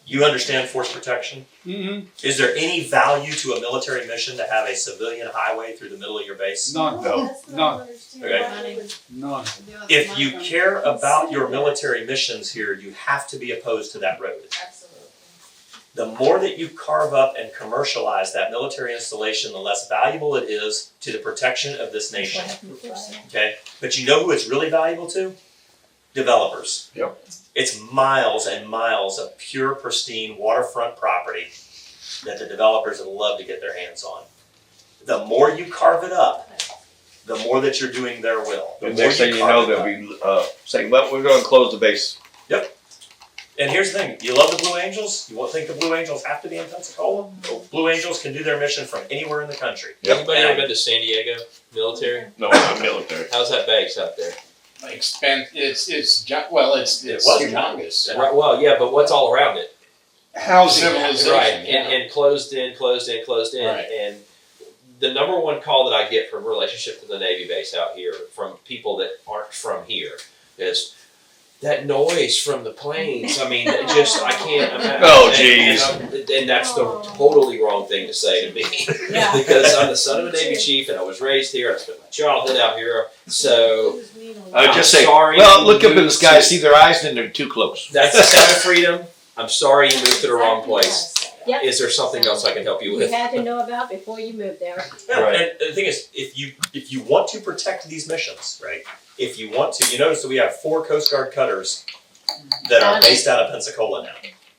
You understand force protection? Mm-hmm. Is there any value to a military mission to have a civilian highway through the middle of your base? None. No. That's what I don't Okay. understand. Why they would- None. If you care about your military missions here, you have to be opposed to that road. Absolutely. The more that you carve up and commercialize that military installation, the less valuable it is to the protection of this nation. Okay? But you know who it's really valuable to? Developers. Yep. It's miles and miles of pure, pristine waterfront property that the developers would love to get their hands on. The more you carve it up, the more that you're doing their will. The And more next thing you know, carve it they'll up. be saying, well, we're gonna close the base. And here's the thing, you love the Blue Angels? You won't think the Blue Angels have to be in Pensacola? Well, Blue Angels can do their mission from anywhere in the country. Yep. Anybody ever been to San Diego military? No, not military. How's that base out there? It's It was humongous. Right, well, yeah, but what's all around it? Housing. Right, Civilization. and closed in. Right. And the number one call that I get from relationship to the Navy base out here from people that aren't from here is that noise from the planes. I mean, it just, I can't imagine. Oh, geez. And that's the totally wrong thing to say to me. Yeah. Because I'm the son of a Navy chief and I was raised here. I spent my childhood out here. So I would just say, sorry well, look you up in the moved sky, to- see their eyes, and they're too close. that's the sign of freedom. I'm sorry you moved to the wrong place. Yep. Is there something else I can help you You with? had to know about before you moved there. Yeah, Right. and the thing is, if you want to protect these missions, right? If you want to, you notice that we have 4 Coast Guard cutters that are based out of Pensacola now.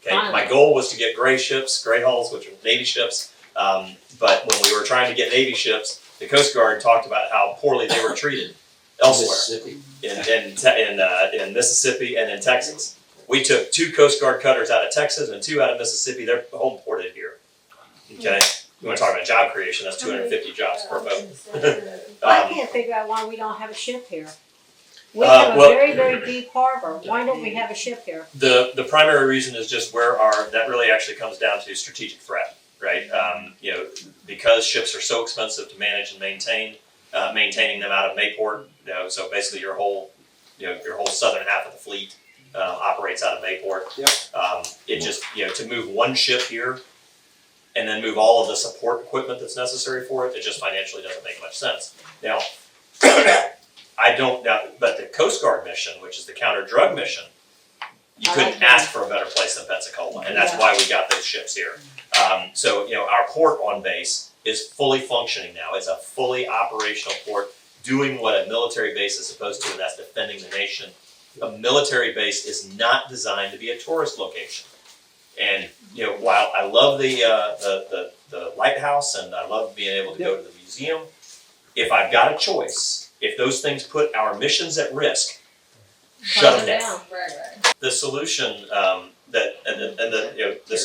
Okay, my goal was to get gray ships, gray hulls, which are Navy ships. But when we were trying to get Navy ships, the Coast Guard talked about how poorly they were treated elsewhere Mississippi. in Mississippi and in Texas. We took 2 Coast Guard cutters out of Texas and 2 out of Mississippi. They're home ported here. Okay, you want to talk about job creation? That's 250 jobs per boat. I can't figure out why we don't have a ship here. We Uh, have a well- very, very deep harbor. Why don't we have a ship here? The primary reason is just that really actually comes down to strategic threat, right? Because ships are so expensive to manage and maintain, maintaining them out of Mayport, so basically your whole southern half of the fleet operates out of Mayport. Yep. It just, to move one ship here and then move all of the support equipment that's necessary for it, it just financially doesn't make much sense. Now, but the Coast Guard mission, which is the counter-drug mission, you couldn't ask for a better place than Pensacola, and that's why we got those ships here. So, our port on base is fully functioning now. It's a fully operational port doing what a military base is supposed to, and that's defending the nation. A military base is not designed to be a tourist location. And, while I love the lighthouse and I love being able to go to the museum, if I've got a choice, if those things put our missions at risk, shut them down. The solution this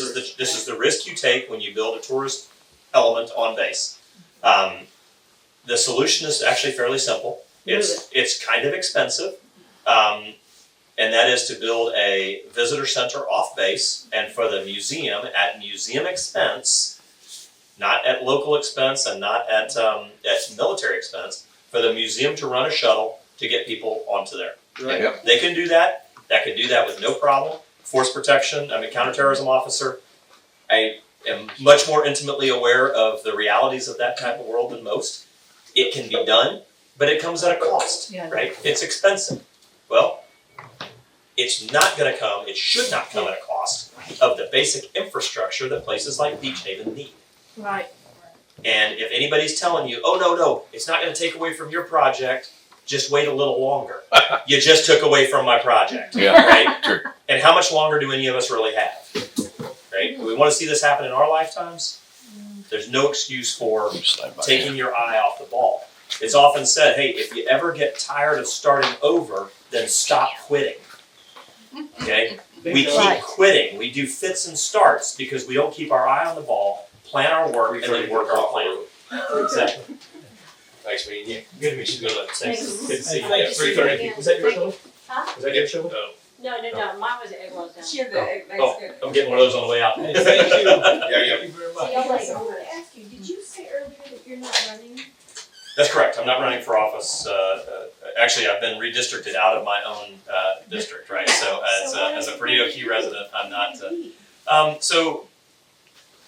is the risk you take when you build a tourist element on base. The solution is actually fairly simple. It's kind of expensive, and that is to build a visitor center off base, and for the museum at museum expense, not at local expense and not at military expense, for the museum to run a shuttle to get people onto there. Right. Yep. They can do that. That can do that with no problem. Force protection, counterterrorism officer. I am much more intimately aware of the realities of that type of world than most. It can be done, but it comes at a cost, right? It's expensive. Well, it's not going to come, it should not come at a cost of the basic infrastructure that places like Beach Haven need. Right. And if anybody's telling you, oh, no, it's not going to take away from your project, just wait a little longer. You just took away from my project, right? True. And how much longer do any of us really have, right? Do we want to see this happen in our lifetimes? There's no excuse for taking your eye off the ball. It's often said, hey, if you ever get tired of starting over, then stop quitting, okay? We keep quitting. We do fits and starts because we don't keep our eye on the ball, plan our work, and then work our plan. Exactly. Nice meeting you. Good to meet you. Good luck. Thanks. Thanks. Good to see you. Thank you. 3:30. Was that your show? Huh? Was that your show? No. No, mine was it was down. She had I'm getting one of those on the way out. Thank you. Yeah. Thank you very See much. y'all Okay, so I later. wanted to ask you, did you say earlier that you're not running? That's correct. I'm not running for office. Actually, I've been redistricted out of my own district, right? So as a Perdido Key resident, I'm not. So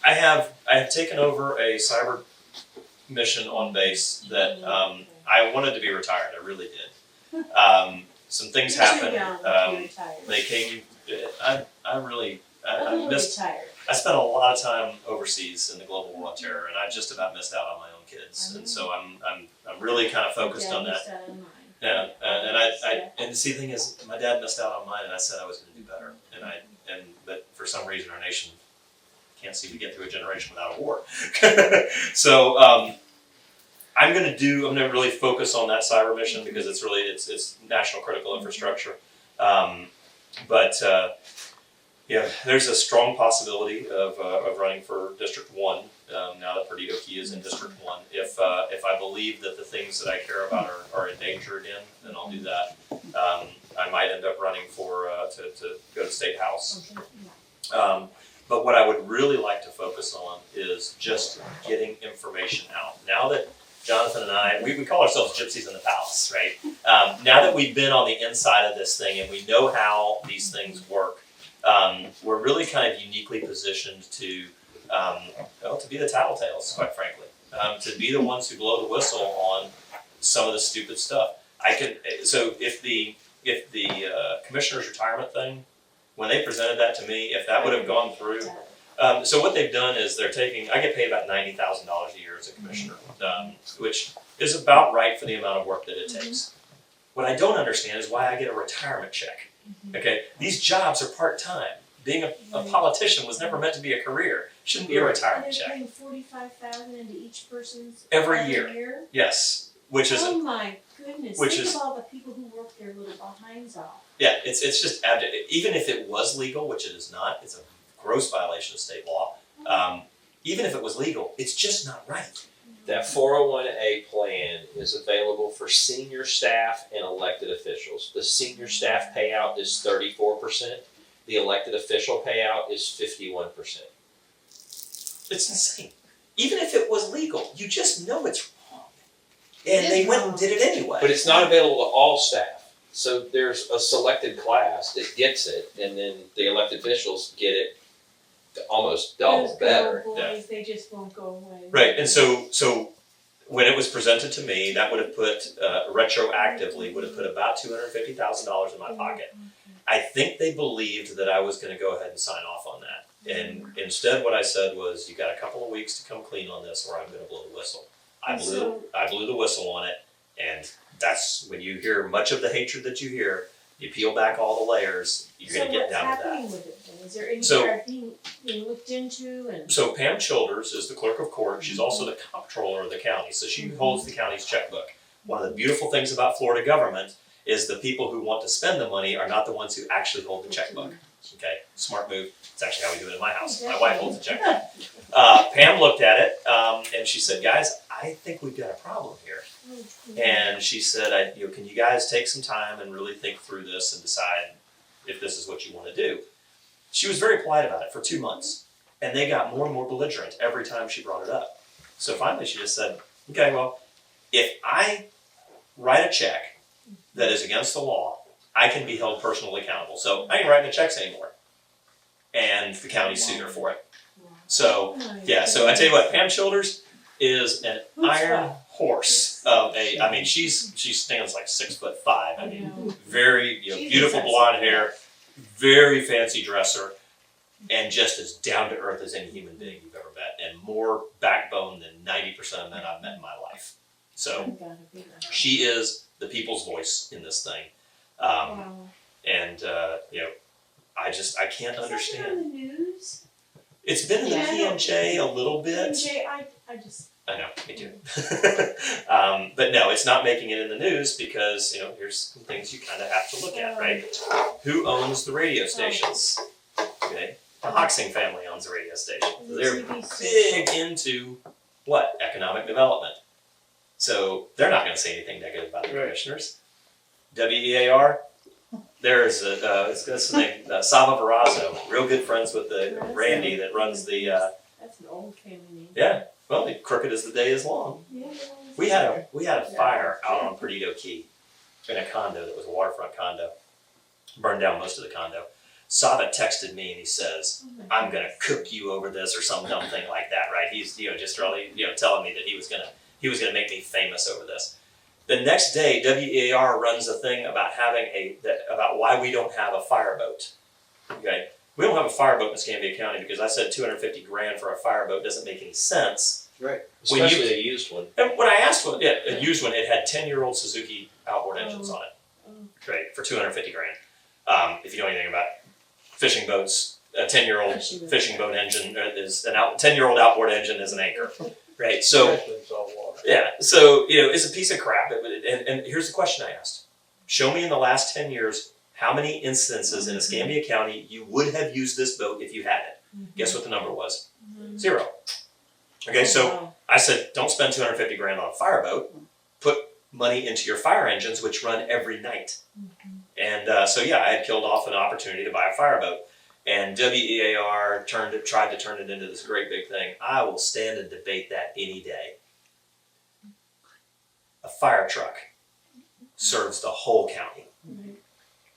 I have taken over a cyber mission on base that I wanted to be retired. I really did. Some things happened. They came. I missed. I spent a lot of time overseas in the global war on terror, and I just about missed out on my own kids. And so I'm really kind of focused on that. Yeah, and see, the thing is, my dad missed out on mine, and I said I was going to do better. But for some reason, our nation can't seem to get through a generation without a war. So I'm going to really focus on that cyber mission because it's national critical infrastructure. Yeah, there's a strong possibility of running for District 1 now that Perdido Key is in District 1. If I believe that the things that I care about are in danger again, then I'll do that. I might end up running for to go to State House. But what I would really like to focus on is just getting information out. Now that Jonathan and I, we call ourselves gypsies in the palace, right? Now that we've been on the inside of this thing and we know how these things work, we're really kind of uniquely positioned to be the tattletales, quite frankly, to be the ones who blow the whistle on some of the stupid stuff. So if the commissioner's retirement thing, when they presented that to me, if that would have gone through, so what they've done is I get paid about $90,000 a year as a commissioner, which is about right for the amount of work that it takes. What I don't understand is why I get a retirement check. Okay, these jobs are part-time. Being a politician was never meant to be a career. It shouldn't be a retirement check. And they're paying $45,000 into each person's Every year. Yes, which is oh my goodness! Think of all the people who work their little behinds off. yeah, it's just abject. Even if it was legal, which it is not, it's a gross violation of state law. Even if it was legal, it's just not right. That 401A plan is available for senior staff and elected officials. The senior staff payout is 34%. The elected official payout is 51%. It's insane. Even if it was legal, you just know it's wrong. And they went and did it anyway. But it's not available to all staff. So there's a selected class that gets it, and then the elected officials get it almost double Those better. girl boys, they just won't go away. Right, and so when it was presented to me, that would have put, retroactively, would have put about $250,000 in my pocket. I think they believed that I was going to go ahead and sign off on that. And instead what I said was, you got a couple of weeks to come clean on this or I'm going to blow the whistle. I blew the whistle on it, and that's when you hear much of the hatred that you hear, you peel back all the layers, you're going to get down to that. So what's happening with it then? Is there anything being looked into? And So Pam Childers is the clerk of court. She's also the comptroller of the county, so she holds the county's checkbook. One of the beautiful things about Florida government is the people who want to spend the money are not the ones who actually hold the checkbook. Okay, smart move. It's actually how we do it in my house. My wife holds the checkbook. Pam looked at it and she said, "Guys, I think we've got a problem here." And she said, "Can you guys take some time and really think through this and decide if this is what you want to do?" She was very polite about it for 2 months, and they got more and more belligerent every time she brought it up. So finally, she just said, "Okay, well, if I write a check that is against the law, I can be held personally accountable. So I ain't writing the checks anymore." And the county sued her for it. So yeah, so I tell you what, Pam Childers is an iron horse of she stands like 6'5". I mean, very beautiful blonde hair, very fancy dresser, and just as down to earth as any human being you've ever met, and more backbone than 90% of men I've met in my life. So she is the people's voice in this thing, and I can't understand. Is that on the news? It's been in the PMJ a little bit. I know, me too. But no, it's not making it in the news because, here's some things you kind of have to look at, right? Who owns the radio stations? Okay, the Hoxing family owns the radio station. They're big into what? Economic development. So they're not going to say anything negative about the commissioners. WEAR, There's it's his name, Sava Verazo, real good friends with the Randy that runs the, That's an old family name. yeah, well, crooked as the day is long. Yeah. We had a fire out on Perdido Key in a condo that was a waterfront condo. Burned down most of the condo. Sava texted me and he says, I'm gonna cook you over this or some dumb thing like that, right? He's just really telling me that he was gonna make me famous over this. The next day, WEAR runs a thing about about why we don't have a fireboat. Okay, we don't have a fireboat in Escambia County because I said $250,000 for a fireboat doesn't make any sense. Right. When Especially a used one. And when I asked one, a used one, it had 10-year-old Suzuki outboard engines on it. Great, for $250,000. If you know anything about fishing boats, a 10-year-old fishing boat engine is 10-year-old outboard engine is an anchor. Right, so yeah, so it's a piece of crap. And here's the question I asked: show me in the last 10 years how many instances in Escambia County you would have used this boat if you had it. Guess what the number was? 0. Okay, so I said, don't spend $250,000 on a fireboat. Put money into your fire engines, which run every night. And so I had killed off an opportunity to buy a fireboat. And WEAR tried to turn it into this great big thing. I will stand and debate that any day. A fire truck serves the whole county.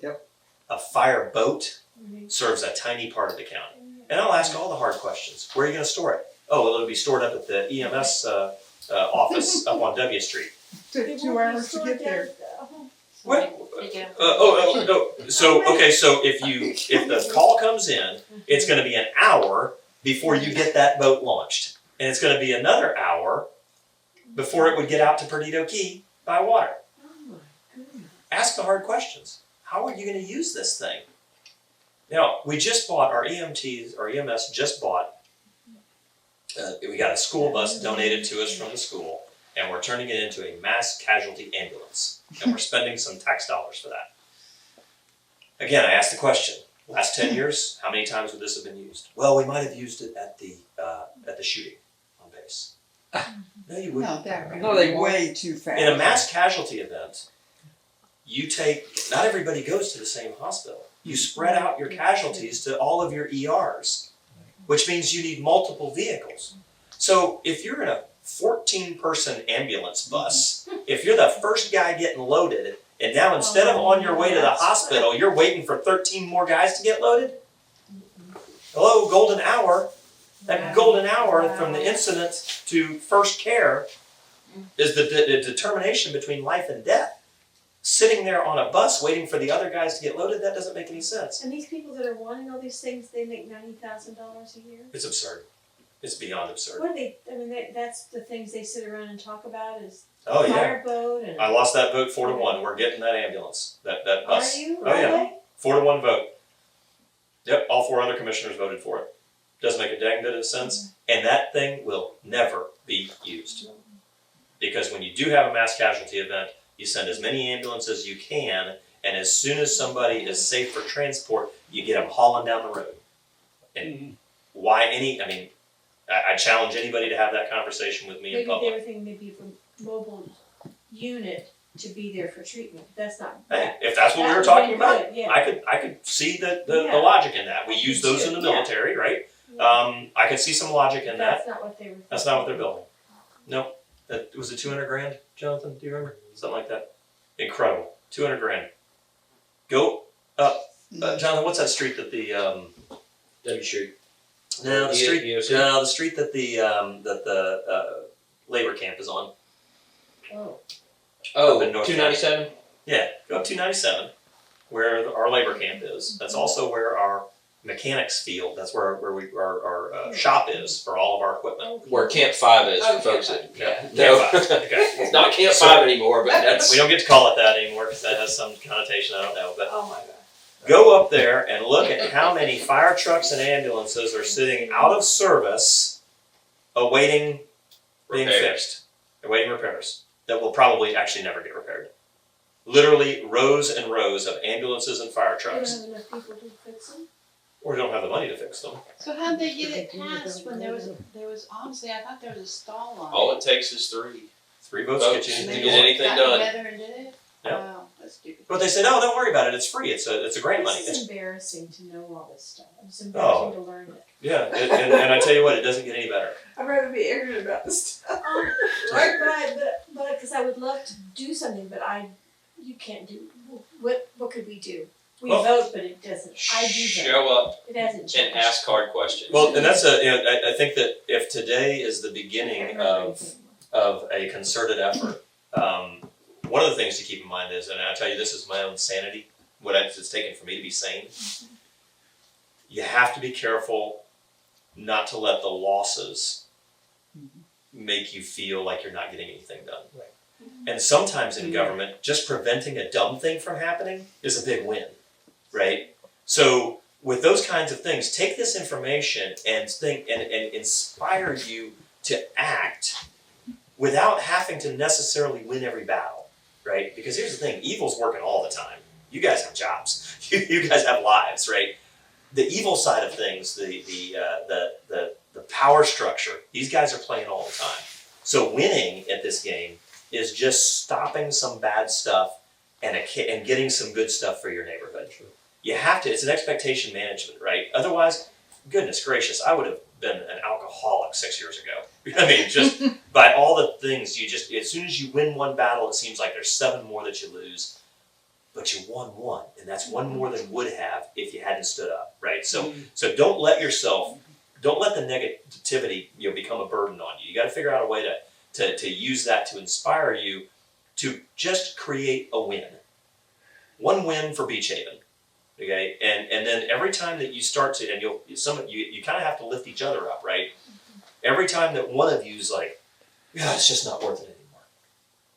Yep. A fire boat serves a tiny part of the county. And I'll ask all the hard questions. Where are you going to store it? Oh, well, it'll be stored up at the EMS office up on W Street. Took 2 hours to get there. What? So if the call comes in, it's going to be an hour before you get that boat launched, and it's going to be another hour before it would get out to Perdido Key by water. Ask the hard questions. How are you going to use this thing? We just bought our EMTs, our EMS just bought. We got a school bus donated to us from the school. And we're turning it into a mass casualty ambulance. And we're spending some tax dollars for that. Again, I asked the question, last 10 years, how many times would this have been used? Well, we might have used it at the shooting on base. No, you wouldn't. No, they way too fast. In a mass casualty event, not everybody goes to the same hospital. You spread out your casualties to all of your ERs, which means you need multiple vehicles. So if you're in a 14-person ambulance bus, if you're the first guy getting loaded, and now instead of on your way to the hospital, you're waiting for 13 more guys to get loaded? Hello, golden hour. That golden hour from the incident to first care is the determination between life and death. Sitting there on a bus waiting for the other guys to get loaded, that doesn't make any sense. And these people that are wanting all these things, they make $90,000 a year? It's absurd. It's beyond absurd. What do they, that's the things they sit around and talk about is Oh yeah. fireboat and... I lost that vote 4-1. We're getting that ambulance, that bus. Are you? Oh yeah. Really? 4-1 vote. Yep, all 4 other commissioners voted for it. Doesn't make a dang bit of sense. And that thing will never be used. Because when you do have a mass casualty event, you send as many ambulances as you can, and as soon as somebody is safe for transport, you get them hauling down the road. And I challenge anybody to have that conversation with me in Maybe public. they were thinking maybe from mobile unit to be there for treatment. That's not. Hey, if that's what we were that would talking be about, good, yeah. I could see the Yeah. logic in that. We use those in the Yeah. military, right? Yeah. I could see some logic in that. That's not what they were. That's not what they're building. Nope. That was it. $200,000, Jonathan. Do you remember? Something like that. Incredible. $200,000. Go up, Jonathan. What's that street that the W Street. No, the street. EOC? No, the street that the labor camp is on. Oh, Up in North 297? Yeah, go up 297, where our labor camp is. That's also where our mechanics field. That's where our shop is for all of our equipment. Where Camp 5 is, for folks that... No, Camp 5. Okay. it's not Camp So- 5 anymore, but that's... We don't get to call it that anymore because that has some connotation I don't know. But Oh my God. go up there and look at how many fire trucks and ambulances are sitting out of service, awaiting being Repairs. fixed, awaiting repairs that will probably actually never get repaired. Literally rows and rows of ambulances and fire They don't trucks, have enough people to fix them. or don't have the money to fix them. So how'd they get it passed when there was honestly, I thought there was a stall on it. All it takes is 3. 3 votes Votes get you to anything get you want. anything Got done. together and did it? Yep. Wow. Let's do it. But they said, "Oh, don't worry about it. It's free. It's a grant money." This is embarrassing to know all this stuff. It's embarrassing to learn it. Yeah, and I tell you what, it doesn't get any better. I'd rather be ignorant about this stuff. Right, but because I would love to do something, but you can't do. What could we do? We Well, vote, but it doesn't. I do vote. Show up It hasn't changed. and ask hard questions. Well, and that's I think that if today is the beginning of a concerted effort, one of the things to keep in mind is, and I tell you, this is my own sanity, what it's taken for me to be sane. You have to be careful not to let the losses make you feel like you're not getting anything done. Right. And sometimes in government, just preventing a dumb thing from happening is a big win, right? So with those kinds of things, take this information and think and inspire you to act without having to necessarily win every battle, right? Because here's the thing, evil's working all the time. You guys have jobs. You guys have lives, right? The evil side of things, the power structure, these guys are playing all the time. So winning at this game is just stopping some bad stuff and getting some good stuff for your neighborhood. You have to, it's an expectation management, right? Otherwise, goodness gracious, I would have been an alcoholic 6 years ago. I mean, just by all the things as soon as you win one battle, it seems like there's 7 more that you lose. But you won one, and that's one more than would have if you hadn't stood up, right? So don't let the negativity become a burden on you. You got to figure out a way to use that to inspire you to just create a win. One win for Beach Haven, okay? And then every time that you start to, and you kind of have to lift each other up, right? Every time that one of you's like, yeah, it's just not worth it anymore.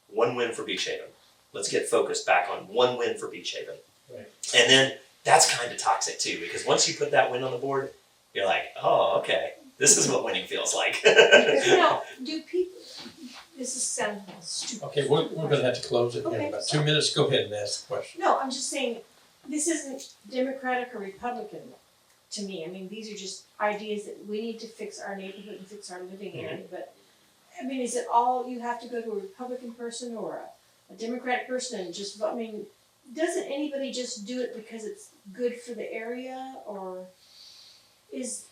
One win for Beach Haven. Let's get focused back on one win for Beach Haven. Right. And then that's kind of toxic too, because once you put that win on the board, you're like, oh, okay, this is what winning feels like. Now, do people, this is sounding stupid. Okay, we're gonna have to close it in Okay, about sorry. 2 minutes. Go ahead and ask the question. No, I'm just saying, this isn't Democratic or Republican to me. I mean, these are just ideas that we need to fix our neighborhood and fix our living area. But, I mean, is it all, you have to go to a Republican person or a Democratic person and just vote? I mean, doesn't anybody just do it because it's good for the area? Or is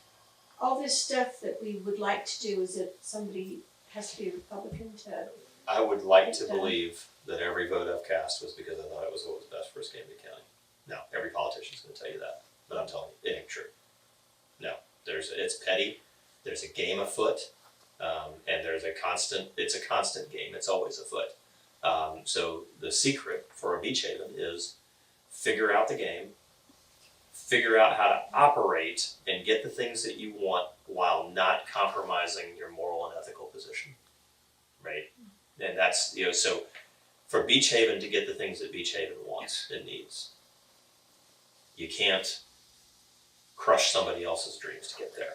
all this stuff that we would like to do, is it somebody has to be a Republican to? I would like to believe that every vote I've cast was because I thought it was what was best for Escambia County. Now, every politician's going to tell you that, but I'm telling you, it ain't true. No, it's petty. There's a game afoot, and it's a constant game. It's always afoot. So the secret for a Beach Haven is figure out the game, figure out how to operate and get the things that you want while not compromising your moral and ethical position, right? And that's, so for Beach Haven to get the things that Beach Haven wants and needs, you can't crush somebody else's dreams to get there,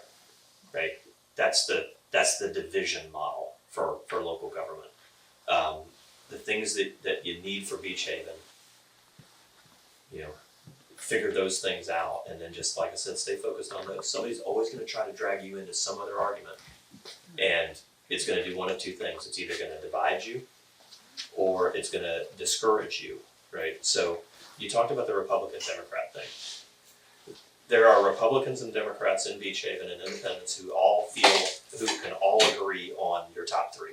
right? That's the division model for local government. The things that you need for Beach Haven, figure those things out, and then just like I said, stay focused on those. Somebody's always going to try to drag you into some other argument, and it's going to do one of two things. It's either going to divide you, or it's going to discourage you, right? So you talked about the Republican-Democrat thing. There are Republicans and Democrats in Beach Haven and independents who can all agree on your top 3.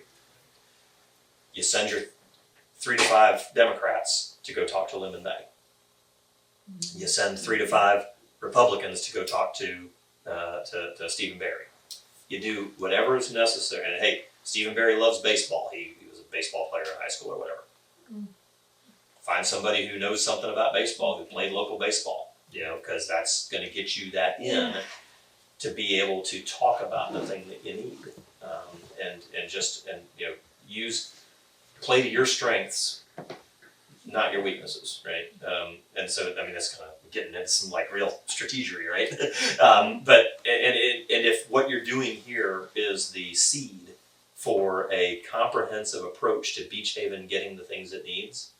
You send your 3 to 5 Democrats to go talk to Lemon Bay. You send 3 to 5 Republicans to go talk to Stephen Barry. You do whatever is necessary. And hey, Stephen Barry loves baseball. He was a baseball player in high school or whatever. Find somebody who knows something about baseball, who played local baseball, because that's going to get you that in to be able to talk about the thing that you need, and play to your strengths, not your weaknesses, right? And so, I mean, that's kind of getting into some real strategery, right? But if what you're doing here is the seed for a comprehensive approach to Beach Haven getting the things it needs,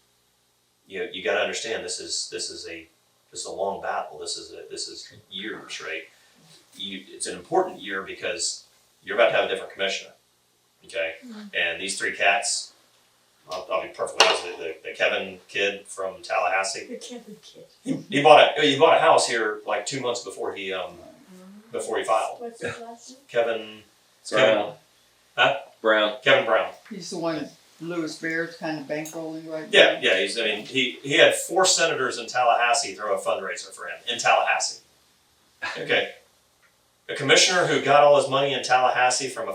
you got to understand this is a long battle. This is years, right? It's an important year because you're about to have a different commissioner, okay? And these 3 cats, I'll be perfectly honest with you, the Kevin kid from Tallahassee. The Kevin kid. He bought a house here like 2 months before he filed. What's his last name? Kevin Brown. Brown. Kevin Brown. He's the one Louis Baird's kind of bankrolling right Yeah, yeah. He had 4 senators in Tallahassee throw a fundraiser for him in Tallahassee. Okay. A commissioner who got all his money in Tallahassee from a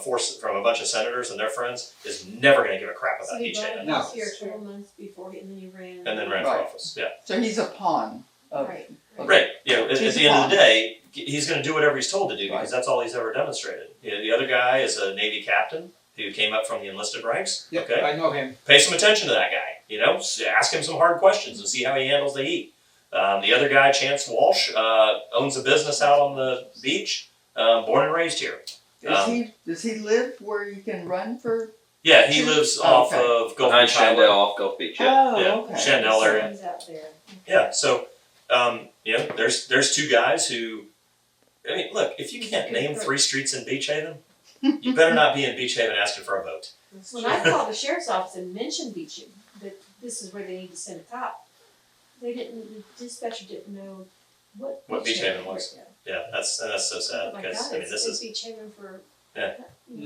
bunch of senators and their friends is never going to give a crap So about he Beach bought Haven. a house here 12 months before, and then he ran. And then ran for Right. office. Yeah. So he's a pawn of. Right. Right. You know, at He's the end of fine. the day, he's going to do whatever he's told to do because Right. that's all he's ever demonstrated. You know, the other guy is a Navy captain who came up from the enlisted ranks. Yep, Okay. I know him. Pay some attention to that guy. You know, ask him some hard questions and see how he handles the heat. The other guy, Chance Walsh, owns a business out on the beach. Born and raised here. Does he live where you can run for? Yeah, he lives off Okay. of Gulf Behind Beach Highway. Shandell off Gulf Beach. Yeah. Oh, Yeah, okay. Shandell area. He's out there. Yeah, so you know, there's 2 guys who, I mean, look, if you can't name 3 streets in Beach Haven, you better not be in Beach Haven asking for a vote. When I called the sheriff's office and mentioned Beecham, that this is where they need to send a cop, the dispatcher didn't know what Beach Haven was. Yeah, that's so sad Oh my because God, I mean this it's is Beach Haven for Yeah.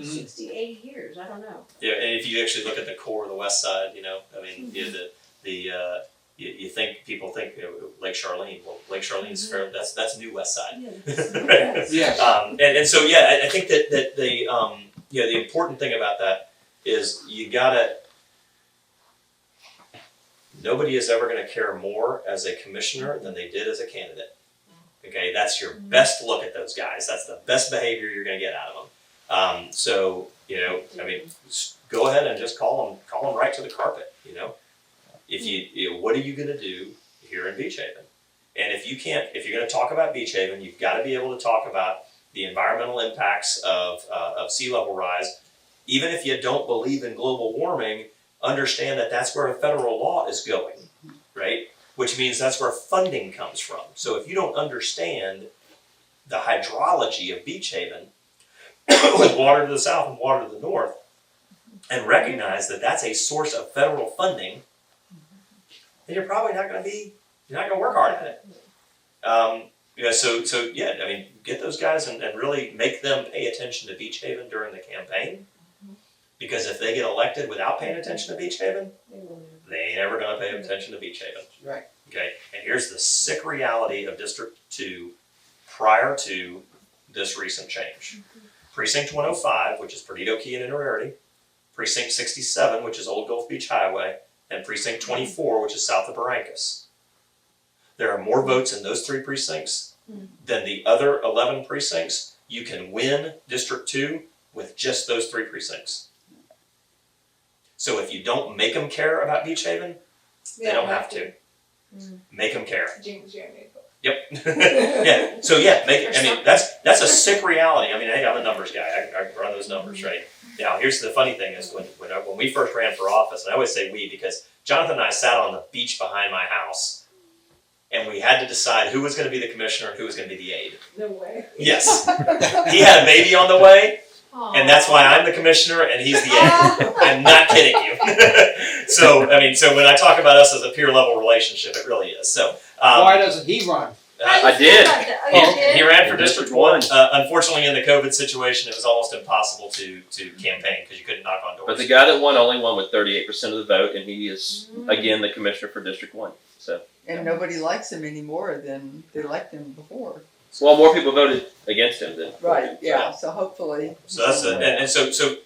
60, 80 years. I don't know. yeah, and if you actually look at the core of the West Side, you know, I mean you think people think, you know, Lake Charlene. Well, Lake Charlene's fair. That's New West Side. Yeah. Yes. And so yeah, I think that the you know, the important thing about that is you gotta. Nobody is ever going to care more as a commissioner than they did as a candidate. Okay, that's your best look at those guys. That's the best behavior you're going to get out of them. So you know, I mean, go ahead and just call them right to the carpet. You know, if you know, what are you going to do here in Beach Haven? And if you're going to talk about Beach Haven, you've got to be able to talk about the environmental impacts of sea level rise. Even if you don't believe in global warming, understand that that's where federal law is going, right? Which means that's where funding comes from. So if you don't understand the hydrology of Beach Haven, with water to the south and water to the north, and recognize that that's a source of federal funding, then you're probably not going to work hard at it. Yeah, so yeah, I mean, get those guys and really make them pay attention to Beach Haven during the campaign. Because if they get elected without paying attention to Beach Haven, they ain't ever going to pay attention to Beach Haven. Right. Okay, and here's the sick reality of District 2 prior to this recent change. Precinct 105, which is Perdido Key and Inner Precinct 67, which is Old Gulf Beach Highway, and Precinct 24, which is south of Barrancas. There are more votes in those 3 precincts than the other 11 precincts. You can win District 2 with just those 3 precincts. So if you don't make them care about Beach Haven, they don't have to. Make them care. Yep. Yeah. So yeah, make it. I mean, that's a sick reality. I mean, hey, I'm a numbers guy. I run those numbers, right? Now, here's the funny thing is when we first ran for office, and I always say we because Jonathan and I sat on the beach behind my house, and we had to decide who was going to be the commissioner and who was going to be the aide. No way. Yes. He had a baby on the way. And that's why I'm the commissioner and he's the aide. I'm not kidding you. So when I talk about us as a peer level relationship, it really is. So Why doesn't he run? I did. He ran for District 1. Unfortunately, in the COVID situation, it was almost impossible to campaign because you couldn't knock on doors. But the guy that won only won with 38% of the vote, and he is again the commissioner for District 1. So. And nobody likes him any more than they liked him before. Well, more people voted against him than. Right. Yeah. So hopefully. So that's it. And so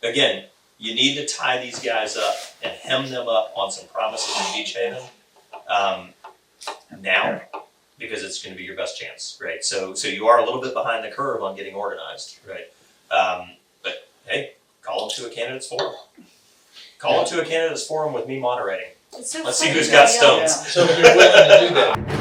again, you need to tie these guys up and hem them up on some promises in Beach Haven now, because it's going to be your best chance, right? So you are a little bit behind the curve on getting organized, right? But hey, call them to a candidates forum. Call them to a candidates forum with me moderating. It's so Let's see funny who's that got stones. So you're willing to do that?